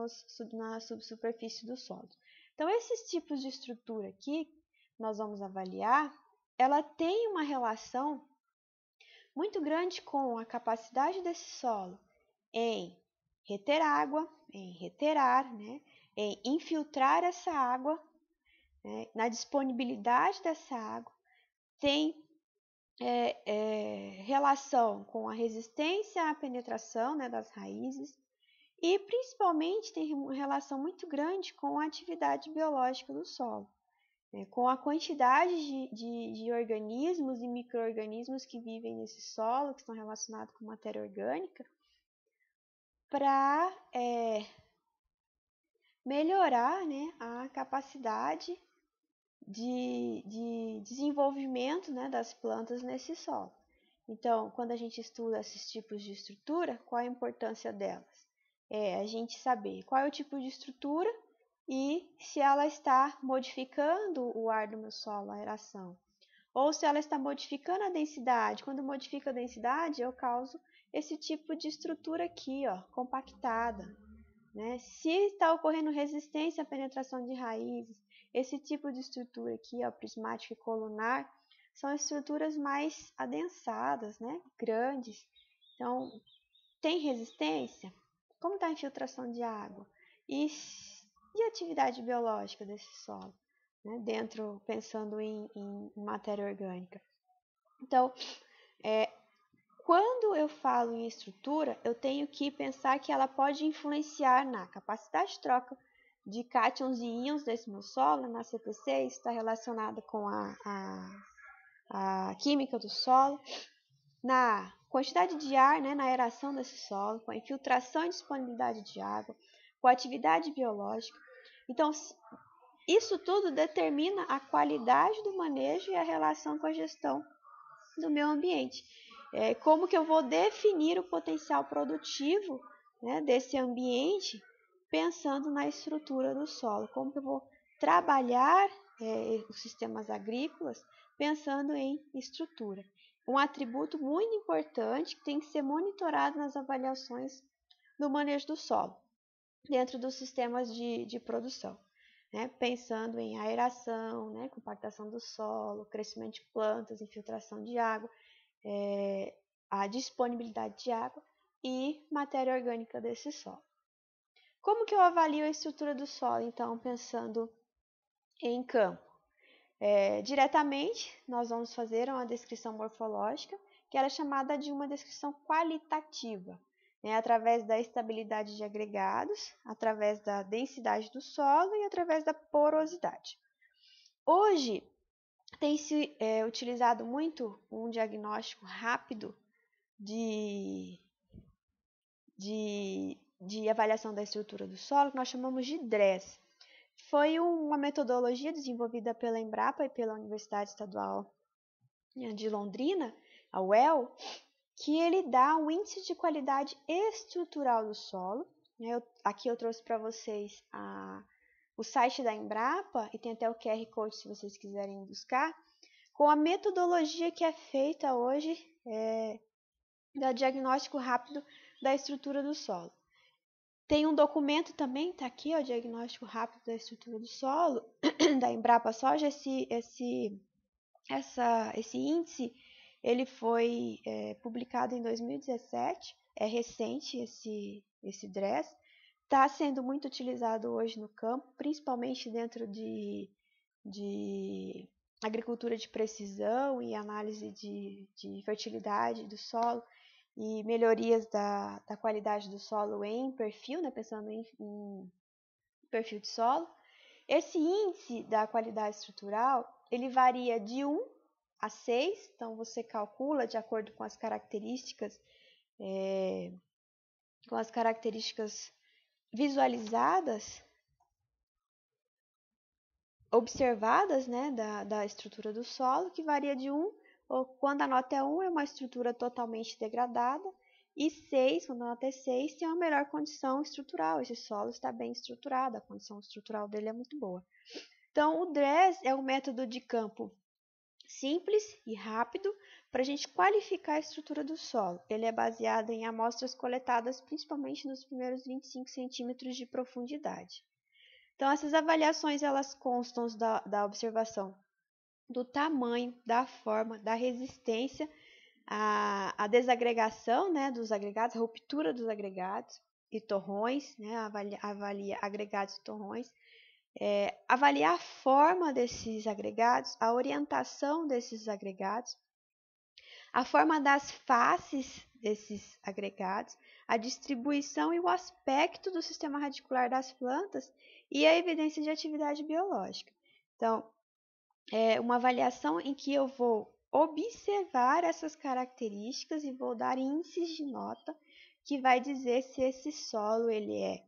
na subsuperfície do solo. Então, esses tipos de estrutura aqui, nós vamos avaliar, ela tem uma relação muito grande com a capacidade desse solo em reter água, em reterar, né, em infiltrar essa água, né, na disponibilidade dessa água, tem relação com a resistência à penetração, né, das raízes e principalmente tem uma relação muito grande com a atividade biológica do solo, né, com a quantidade de organismos e micro-organismos que vivem nesse solo, que estão relacionados com matéria orgânica, para melhorar, né, a capacidade de desenvolvimento, né, das plantas nesse solo. Então, quando a gente estuda esses tipos de estrutura, qual a importância delas? É a gente saber qual é o tipo de estrutura e se ela está modificando o ar do meu solo, a aeração. Ou se ela está modificando a densidade. Quando modifica a densidade, eu causo esse tipo de estrutura aqui, ó, compactada, né? Se está ocorrendo resistência à penetração de raízes, esse tipo de estrutura aqui, ó, prismática e colunar, são estruturas mais adensadas, né? Grandes. Então, tem resistência? Como está a infiltração de água? E a atividade biológica desse solo, né? Pensando em matéria orgânica. Então, quando eu falo em estrutura, eu tenho que pensar que ela pode influenciar na capacidade de troca de cátions e íons desse meu solo, na CTC, isso está relacionado com a química do solo, na quantidade de ar, né, na aeração desse solo, com a infiltração e disponibilidade de água, com a atividade biológica. Então, isso tudo determina a qualidade do manejo e a relação com a gestão do meio ambiente. Como que eu vou definir o potencial produtivo, né, desse ambiente, pensando na estrutura do solo? Como que eu vou trabalhar os sistemas agrícolas pensando em estrutura? Um atributo muito importante que tem que ser monitorado nas avaliações do manejo do solo, dentro dos sistemas de produção, né? Pensando em aeração, né? Compactação do solo, crescimento de plantas, infiltração de água, a disponibilidade de água e matéria orgânica desse solo. Como que eu avalio a estrutura do solo, então, pensando em campo? Diretamente, nós vamos fazer uma descrição morfológica, que era chamada de uma descrição qualitativa, né, através da estabilidade de agregados, através da densidade do solo e através da porosidade. Hoje, tem se utilizado muito um diagnóstico rápido de avaliação da estrutura do solo, que nós chamamos de DRESS. Foi uma metodologia desenvolvida pela Embrapa e pela Universidade Estadual de Londrina, a UEL, que ele dá um índice de qualidade estrutural do solo. Aqui eu trouxe para vocês o site da Embrapa, e tem até o QR Code se vocês quiserem buscar, com a metodologia que é feita hoje do diagnóstico rápido da estrutura do solo. Tem um documento também, está aqui, o diagnóstico rápido da estrutura do solo, da Embrapa Soja. Esse índice, ele foi publicado em 2017, é recente esse DRESS, está sendo muito utilizado hoje no campo, principalmente dentro de agricultura de precisão e análise de fertilidade do solo, e melhorias da qualidade do solo em perfil, né, pensando em perfil de solo. Esse índice da qualidade estrutural, ele varia de 1 a 6, então você calcula de acordo com as características, visualizadas, observadas, né, da estrutura do solo, que varia de 1, ou quando a nota é 1, é uma estrutura totalmente degradada, e 6, quando a nota é 6, tem uma melhor condição estrutural. Esse solo está bem estruturado, a condição estrutural dele é muito boa. Então, o DRESS é um método de campo simples e rápido para a gente qualificar a estrutura do solo. Ele é baseado em amostras coletadas principalmente nos primeiros 25 centímetros de profundidade. Então, essas avaliações, elas constam da observação do tamanho, da forma, da resistência, a desagregação, né, dos agregados, a ruptura dos agregados e torrões, né, avalia agregados e torrões, avaliar a forma desses agregados, a orientação desses agregados, a forma das faces desses agregados, a distribuição e o aspecto do sistema radicular das plantas e a evidência de atividade biológica. Então, é uma avaliação em que eu vou observar essas características e vou dar índices de nota que vai dizer se esse solo ele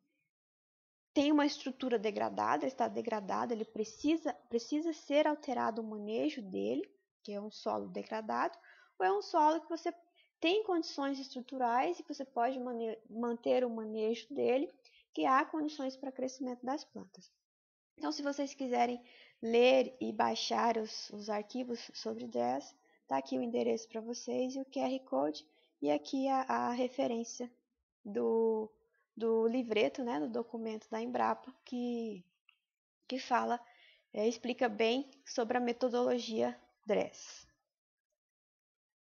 tem uma estrutura degradada, está degradado, ele precisa ser alterado o manejo dele, que é um solo degradado, ou é um solo que você tem condições estruturais e você pode manter o manejo dele, que há condições para crescimento das plantas. Então, se vocês quiserem ler e baixar os arquivos sobre DRESS, está aqui o endereço para vocês e o QR Code, e aqui a referência do livreto, né, do documento da Embrapa, que fala, explica bem sobre a metodologia DRESS.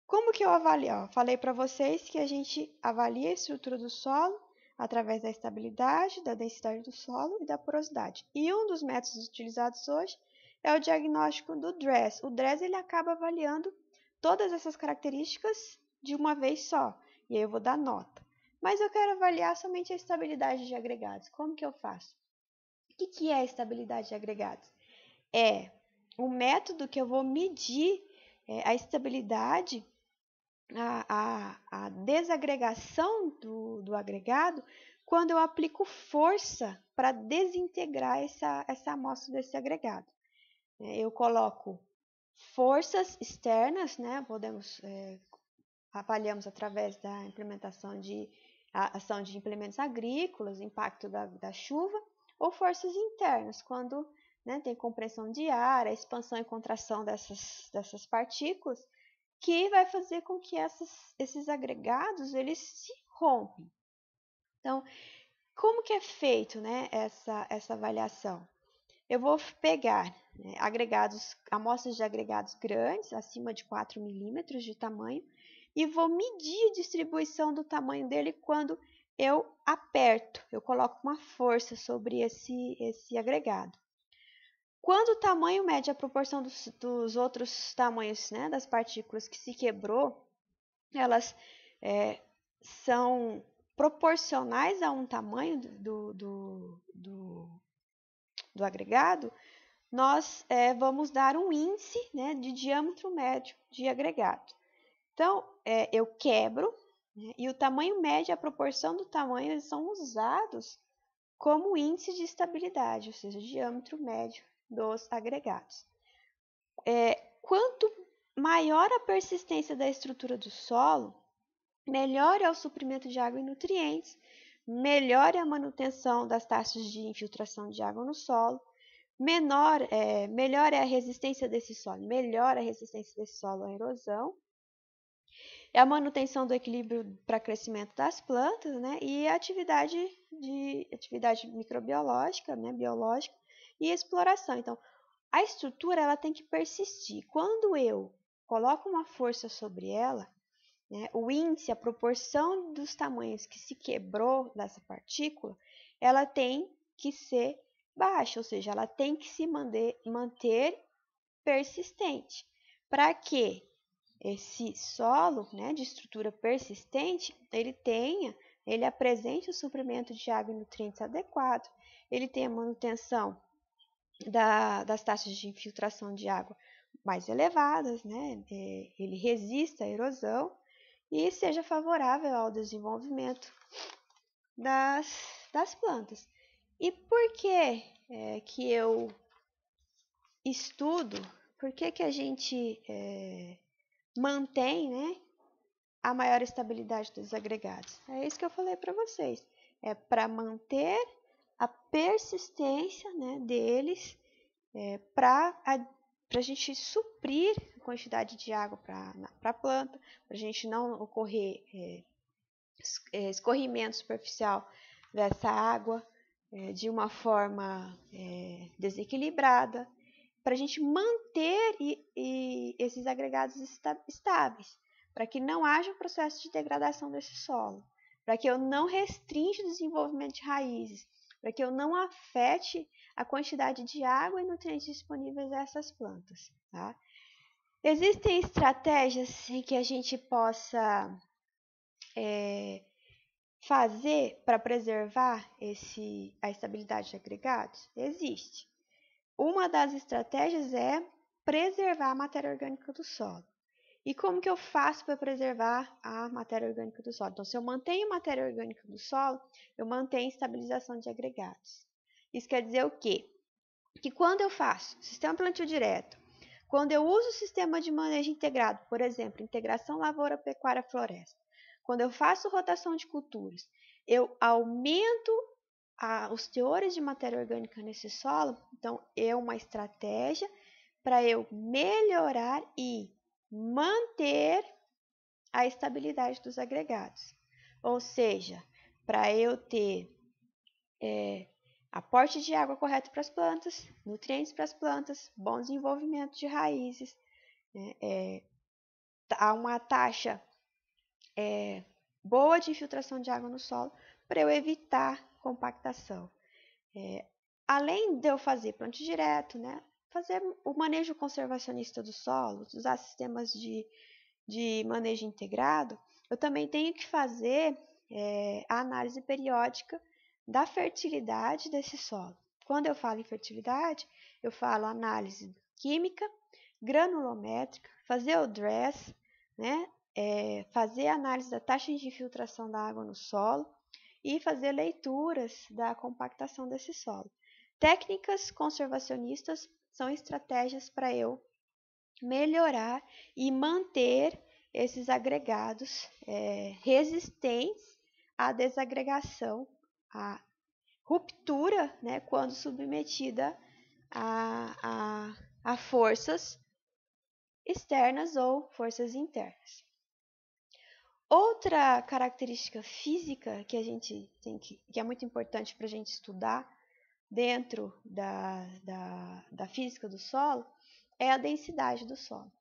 Como que eu avalio? Falei para vocês que a gente avalia a estrutura do solo através da estabilidade, da densidade do solo e da porosidade. E um dos métodos utilizados hoje é o diagnóstico do DRESS. O DRESS ele acaba avaliando todas essas características de uma vez só, e aí eu vou dar nota. Mas eu quero avaliar somente a estabilidade de agregados. Como que eu faço? O que é a estabilidade de agregados? É o método que eu vou medir a estabilidade, a desagregação do agregado, quando eu aplico força para desintegrar essa amostra desse agregado. Eu coloco forças externas, né? Avaliamos através da implementação de ação de implementos agrícolas, impacto da chuva, ou forças internas, quando, né, tem compressão de ar, a expansão e contração dessas partículas, que vai fazer com que esses agregados eles se rompem. Então, como que é feito, né, essa avaliação? Eu vou pegar, né, amostras de agregados grandes, acima de 4 milímetros de tamanho, e vou medir a distribuição do tamanho dele quando eu aperto, eu coloco uma força sobre esse agregado. Quando o tamanho mede a proporção dos outros tamanhos, né, das partículas que se quebrou, elas são proporcionais a um tamanho do agregado, nós vamos dar um índice, né, de diâmetro médio de agregado. Então, eu quebro, né, e o tamanho médio e a proporção do tamanho eles são usados como índice de estabilidade, ou seja, diâmetro médio dos agregados. Quanto maior a persistência da estrutura do solo, melhor é o suprimento de água e nutrientes, melhor é a manutenção das taxas de infiltração de água no solo, melhor é a resistência desse solo, melhor a resistência desse solo à erosão, é a manutenção do equilíbrio para crescimento das plantas, né, e a atividade microbiológica, né, biológica e exploração. Então, a estrutura ela tem que persistir. Quando eu coloco uma força sobre ela, né, o índice, a proporção dos tamanhos que se quebrou dessa partícula, ela tem que ser baixa, ou seja, ela tem que se manter persistente. Para que esse solo, né, de estrutura persistente, ele apresente o suprimento de água e nutrientes adequado, ele tenha manutenção das taxas de infiltração de água mais elevadas, né, ele resista à erosão e seja favorável ao desenvolvimento das plantas. E por que que eu estudo, por que a gente mantém, né, a maior estabilidade dos agregados? É isso que eu falei para vocês. É para manter a persistência, né, deles, para a gente suprir a quantidade de água para a planta, para a gente não ocorrer escorrimento superficial dessa água de uma forma desequilibrada, para a gente manter esses agregados estáveis, para que não haja um processo de degradação desse solo, para que eu não restrinja o desenvolvimento de raízes, para que eu não afete a quantidade de água e nutrientes disponíveis a essas plantas. Tá? Existem estratégias em que a gente possa fazer para preservar a estabilidade de agregados? Existe. Uma das estratégias é preservar a matéria orgânica do solo. E como que eu faço para preservar a matéria orgânica do solo? Então, se eu mantenho a matéria orgânica do solo, eu mantenho a estabilização de agregados. Isso quer dizer o quê? Que quando eu faço sistema plantio direto, quando eu uso o sistema de manejo integrado, por exemplo, integração lavoura-pecuária-floresta, quando eu faço rotação de culturas, eu aumento os teores de matéria orgânica nesse solo, então é uma estratégia para eu melhorar e manter a estabilidade dos agregados. Ou seja, para eu ter aporte de água correto para as plantas, nutrientes para as plantas, bom desenvolvimento de raízes, há uma taxa boa de infiltração de água no solo para eu evitar compactação. Além de eu fazer plantio direto, né, fazer o manejo conservacionista do solo, usar sistemas de manejo integrado, eu também tenho que fazer a análise periódica da fertilidade desse solo. Quando eu falo em fertilidade, eu falo análise química, granulométrica, fazer o DRESS, né? Fazer análise da taxa de infiltração da água no solo e fazer leituras da compactação desse solo. Técnicas conservacionistas são estratégias para eu melhorar e manter esses agregados resistentes à desagregação, à ruptura, né, quando submetida a forças externas ou forças internas. Outra característica física que a gente tem que é muito importante para a gente estudar dentro da física do solo é a densidade do solo.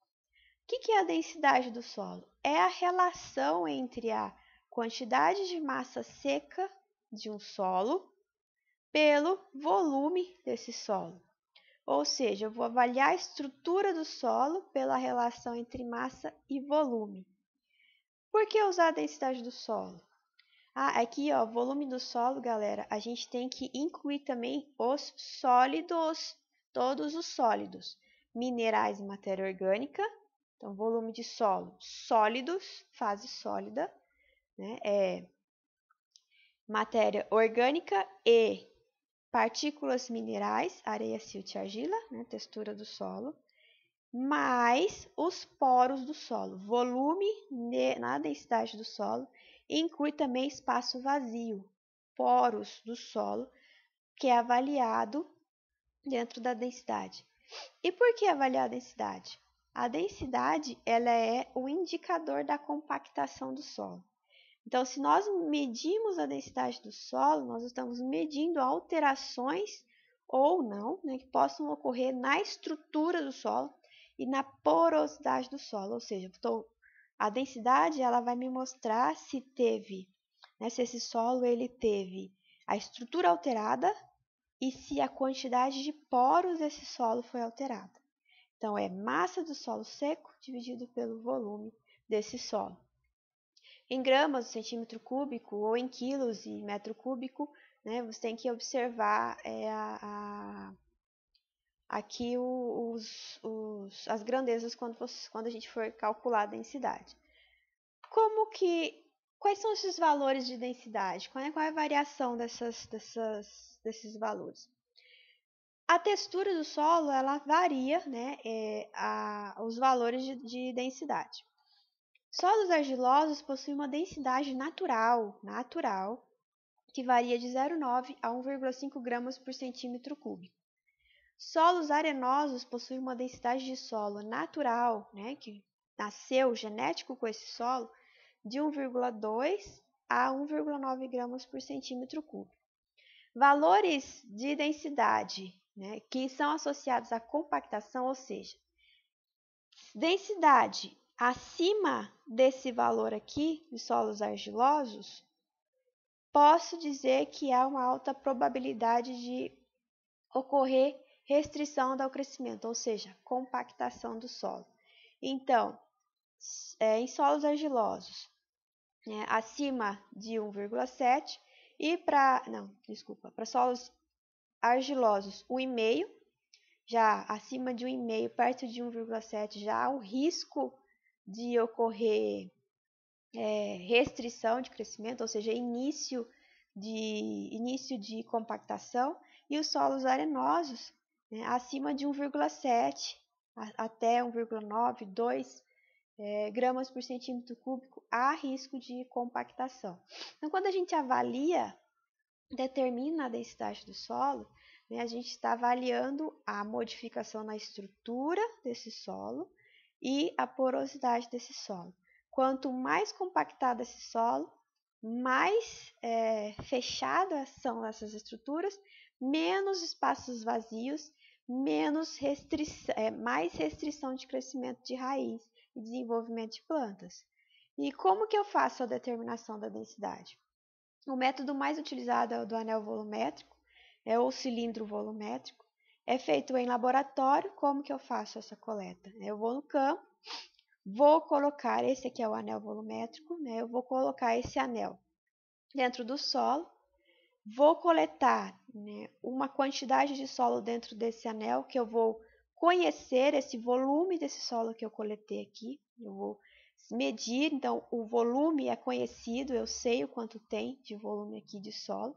O que é a densidade do solo? É a relação entre a quantidade de massa seca de um solo pelo volume desse solo. Ou seja, eu vou avaliar a estrutura do solo pela relação entre massa e volume. Por que usar a densidade do solo? Aqui, ó, volume do solo, galera, a gente tem que incluir também os sólidos, todos os sólidos, minerais e matéria orgânica. Então, volume de solo, sólidos, fase sólida, né? Matéria orgânica e partículas minerais, areia, silt e argila, né? Textura do solo, mais os poros do solo. Volume na densidade do solo inclui também espaço vazio, poros do solo, que é avaliado dentro da densidade. E por que avaliar a densidade? A densidade ela é o indicador da compactação do solo. Então, se nós medimos a densidade do solo, nós estamos medindo alterações ou não, né, que possam ocorrer na estrutura do solo e na porosidade do solo. Ou seja, a densidade ela vai me mostrar se teve, né, se esse solo ele teve a estrutura alterada e se a quantidade de poros desse solo foi alterada. Então, é massa do solo seco dividido pelo volume desse solo. Em gramas, centímetro cúbico, ou em quilos e metro cúbico, né, você tem que observar aqui as grandezas quando a gente for calcular a densidade. Quais são esses valores de densidade? Qual é a variação desses valores? A textura do solo ela varia, né, os valores de densidade. Solos argilosos possuem uma densidade natural, que varia de 0,9 a 1,5 gramas por centímetro cúbico. Solos arenosos possuem uma densidade de solo natural, né, que nasceu genético com esse solo, de 1,2 a 1,9 gramas por centímetro cúbico. Valores de densidade, né, que são associados à compactação, ou seja, densidade acima desse valor aqui, de solos argilosos, posso dizer que há uma alta probabilidade de ocorrer restrição ao crescimento, ou seja, compactação do solo. Então, em solos argilosos, né, acima de 1,7 e para solos argilosos 1,5, já acima de 1,5, perto de 1,7, já há um risco de ocorrer restrição de crescimento, ou seja, início de compactação, e os solos arenosos, né, acima de 1,7 até 1,9, 2 gramas por centímetro cúbico, há risco de compactação. Então, quando a gente determina a densidade do solo, né, a gente está avaliando a modificação na estrutura desse solo e a porosidade desse solo. Quanto mais compactado esse solo, mais fechadas são essas estruturas, menos espaços vazios, mais restrição de crescimento de raiz e desenvolvimento de plantas. E como que eu faço a determinação da densidade? O método mais utilizado é o do anel volumétrico, ou cilindro volumétrico. É feito em laboratório. Como que eu faço essa coleta? Eu vou no campo, vou colocar, esse aqui é o anel volumétrico, né? Eu vou colocar esse anel dentro do solo, vou coletar, né, uma quantidade de solo dentro desse anel, que eu vou conhecer esse volume desse solo que eu coletei aqui. Eu vou medir, então o volume é conhecido, eu sei o quanto tem de volume aqui de solo,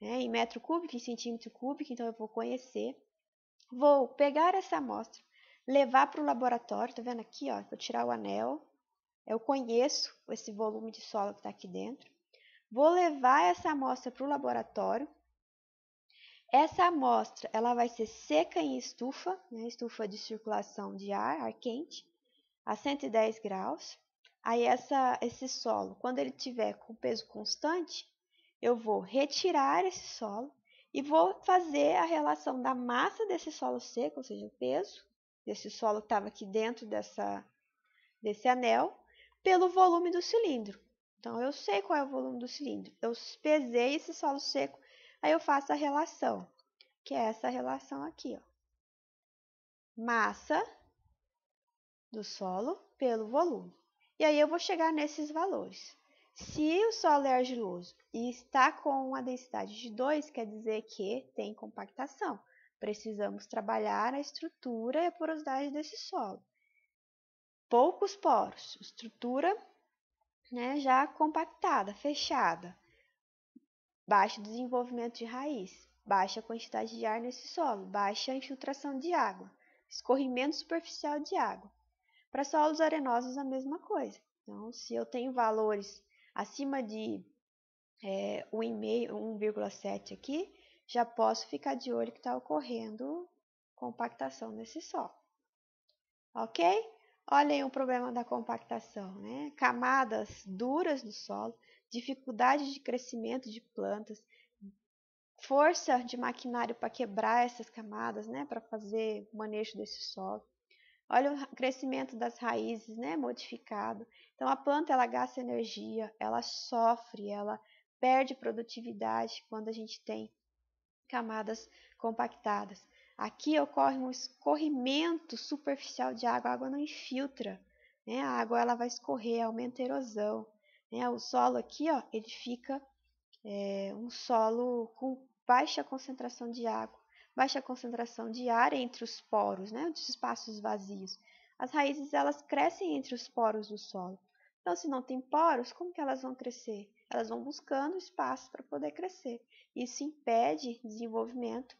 né, em metro cúbico, em centímetro cúbico, então eu vou conhecer. Vou pegar essa amostra, levar para o laboratório, tá vendo aqui, ó, vou tirar o anel, eu conheço esse volume de solo que está aqui dentro. Vou levar essa amostra para o laboratório. Essa amostra ela vai ser seca em estufa, né, estufa de circulação de ar quente, a 110 graus. Aí esse solo, quando ele tiver com peso constante, eu vou retirar esse solo e vou fazer a relação da massa desse solo seco, ou seja, o peso desse solo que estava aqui dentro desse anel, pelo volume do cilindro. Então, eu sei qual é o volume do cilindro. Eu pesei esse solo seco, aí eu faço a relação, que é essa relação aqui, ó. Massa do solo pelo volume. E aí eu vou chegar nesses valores. Se o solo é argiloso e está com uma densidade de 2, quer dizer que tem compactação. Precisamos trabalhar a estrutura e a porosidade desse solo. Poucos poros, estrutura, né, já compactada, fechada. Baixo desenvolvimento de raiz, baixa quantidade de ar nesse solo, baixa infiltração de água, escorrimento superficial de água. Para solos arenosos, a mesma coisa. Então, se eu tenho valores acima de 1,7 aqui, já posso ficar de olho que está ocorrendo compactação nesse solo. Ok? Olha aí o problema da compactação, né? Camadas duras do solo, dificuldade de crescimento de plantas, força de maquinário para quebrar essas camadas, né? Para fazer o manejo desse solo. Olha o crescimento das raízes, né? Modificado. Então, a planta, ela gasta energia, ela sofre, ela perde produtividade quando a gente tem camadas compactadas. Aqui ocorre um escorrimento superficial de água, a água não infiltra, né? A água ela vai escorrer, aumenta a erosão, né? O solo aqui, ó, ele fica um solo com baixa concentração de água, baixa concentração de ar entre os poros, né? Os espaços vazios. As raízes elas crescem entre os poros do solo. Então, se não tem poros, como que elas vão crescer? Elas vão buscando espaço para poder crescer. Isso impede desenvolvimento,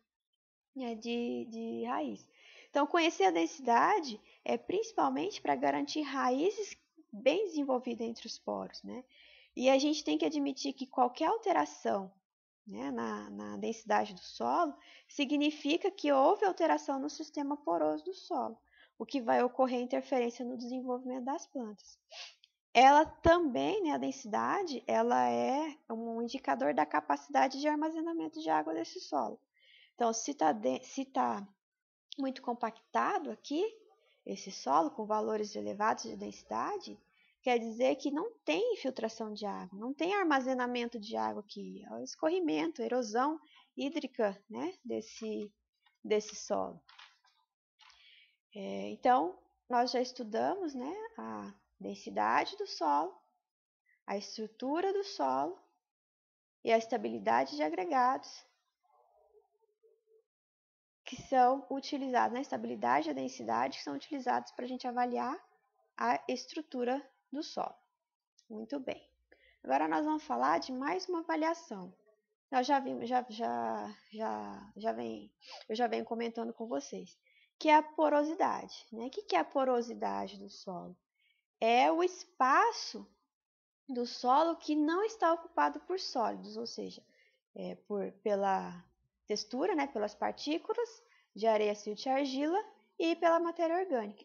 né, de raiz. Então, conhecer a densidade é principalmente para garantir raízes bem desenvolvidas entre os poros, né? E a gente tem que admitir que qualquer alteração, né, na densidade do solo significa que houve alteração no sistema poroso do solo, o que vai ocorrer interferência no desenvolvimento das plantas. Ela também, né, a densidade, ela é um indicador da capacidade de armazenamento de água desse solo. Então, se está muito compactado aqui, esse solo com valores elevados de densidade, quer dizer que não tem infiltração de água, não tem armazenamento de água aqui, é o escorrimento, erosão hídrica, né, desse solo. Então, nós já estudamos, né, a densidade do solo, a estrutura do solo e a estabilidade de agregados que são utilizados, na estabilidade e a densidade, que são utilizados para a gente avaliar a estrutura do solo. Muito bem. Agora nós vamos falar de mais uma avaliação. Nós eu já venho comentando com vocês, que é a porosidade, né? O que é a porosidade do solo? É o espaço do solo que não está ocupado por sólidos, ou seja, pela textura, né? Pelas partículas de areia, silt e argila e pela matéria orgânica.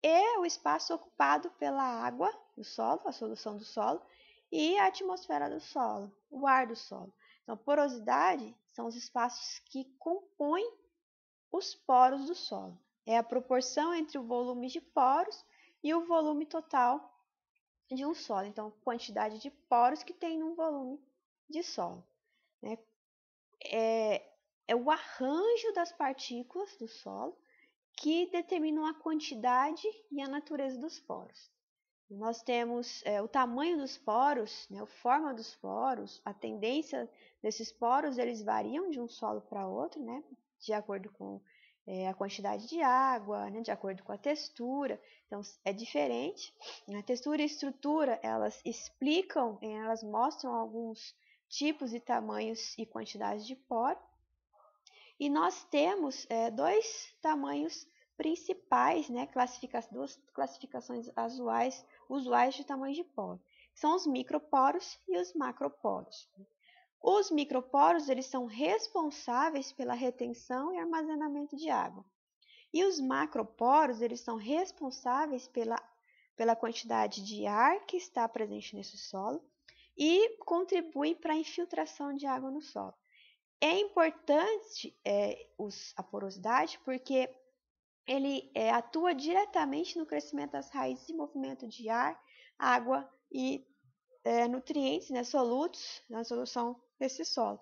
É o espaço ocupado pela água do solo, a solução do solo, e a atmosfera do solo, o ar do solo. Então, porosidade são os espaços que compõem os poros do solo. É a proporção entre o volume de poros e o volume total de um solo. Então, quantidade de poros que tem num volume de solo, né? É o arranjo das partículas do solo que determinam a quantidade e a natureza dos poros. nós temos o tamanho dos poros, né, a forma dos poros, a tendência desses poros, eles variam de um solo para outro, né, de acordo com a quantidade de água, né, de acordo com a textura. Então, é diferente. A textura e a estrutura, elas explicam, elas mostram alguns tipos e tamanhos e quantidades de poro. E nós temos dois tamanhos principais, né, duas classificações usuais de tamanho de poro. São os microporos e os macroporos. Os microporos, eles são responsáveis pela retenção e armazenamento de água. E os macroporos, eles são responsáveis pela quantidade de ar que está presente nesse solo e contribuem para a infiltração de água no solo. É importante a porosidade porque ele atua diretamente no crescimento das raízes e movimento de ar, água e nutrientes, né, solutos na solução desse solo.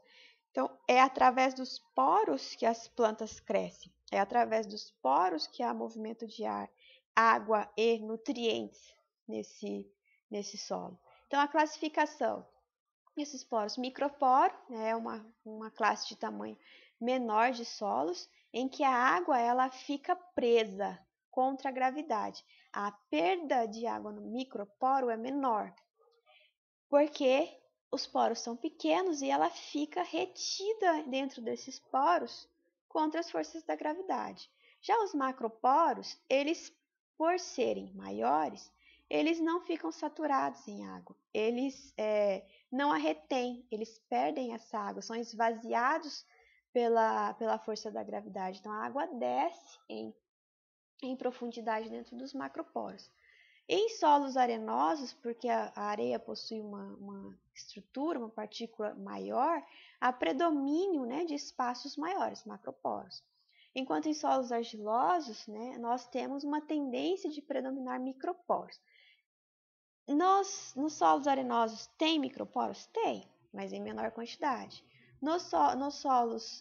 Então, é através dos poros que as plantas crescem, é através dos poros que há movimento de ar, água e nutrientes nesse solo. Então, a classificação esses poros, microporo, né, é uma classe de tamanho menor de solos, em que a água ela fica presa contra a gravidade. A perda de água no microporo é menor, porque os poros são pequenos e ela fica retida dentro desses poros contra as forças da gravidade. Já os macroporos, eles, por serem maiores, eles não ficam saturados em água. Eles não a retêm, eles perdem essa água, são esvaziados pela força da gravidade. Então, a água desce em profundidade dentro dos macroporos. Em solos arenosos, porque a areia possui uma estrutura, uma partícula maior, há predomínio, né, de espaços maiores, macroporos. Enquanto em solos argilosos, né, nós temos uma tendência de predominar microporos. Nos solos arenosos tem microporos? Tem, mas em menor quantidade. Nos solos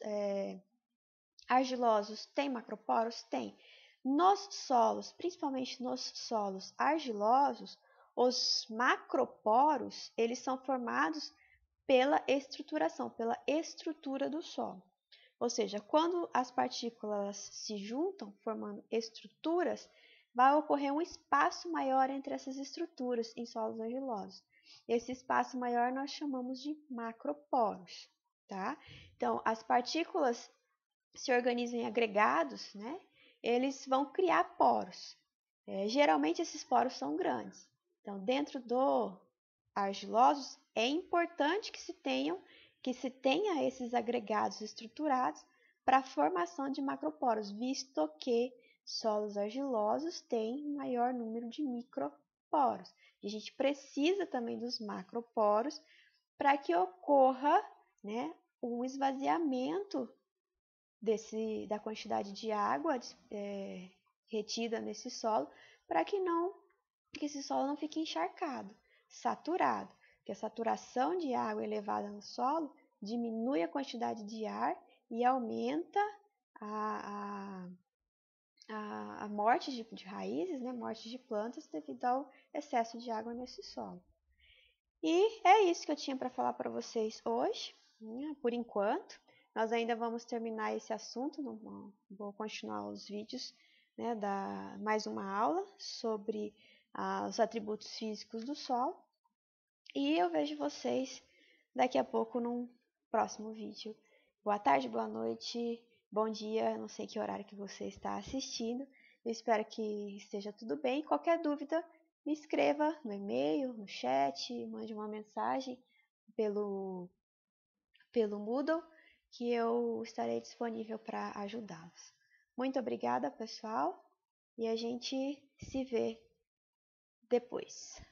argilosos tem macroporos? Tem. Nos solos, principalmente nos solos argilosos, os macroporos, eles são formados pela estruturação, pela estrutura do solo. Ou seja, quando as partículas se juntam, formando estruturas, vai ocorrer um espaço maior entre essas estruturas em solos argilosos. Esse espaço maior nós chamamos de macroporos, tá? Então, as partículas se organizam em agregados, né? Eles vão criar poros. Geralmente esses poros são grandes. Então, dentro do argilosos, é importante que se tenha esses agregados estruturados para a formação de macroporos, visto que solos argilosos têm maior número de microporos. E a gente precisa também dos macroporos para que ocorra, né, um esvaziamento da quantidade de água retida nesse solo, para que esse solo não fique encharcado, saturado, porque a saturação de água elevada no solo diminui a quantidade de ar e aumenta a morte de raízes, né, morte de plantas devido ao excesso de água nesse solo. E é isso que eu tinha para falar para vocês hoje, né, por enquanto. Nós ainda vamos terminar esse assunto, vou continuar os vídeos, né, mais uma aula sobre os atributos físicos do solo. E eu vejo vocês daqui a pouco num próximo vídeo. Boa tarde, boa noite, bom dia, não sei que horário que você está assistindo. Eu espero que esteja tudo bem. Qualquer dúvida, me escreva no e-mail, no chat, mande uma mensagem pelo Moodle, que eu estarei disponível para ajudá-los. Muito obrigada, pessoal, e a gente se vê depois.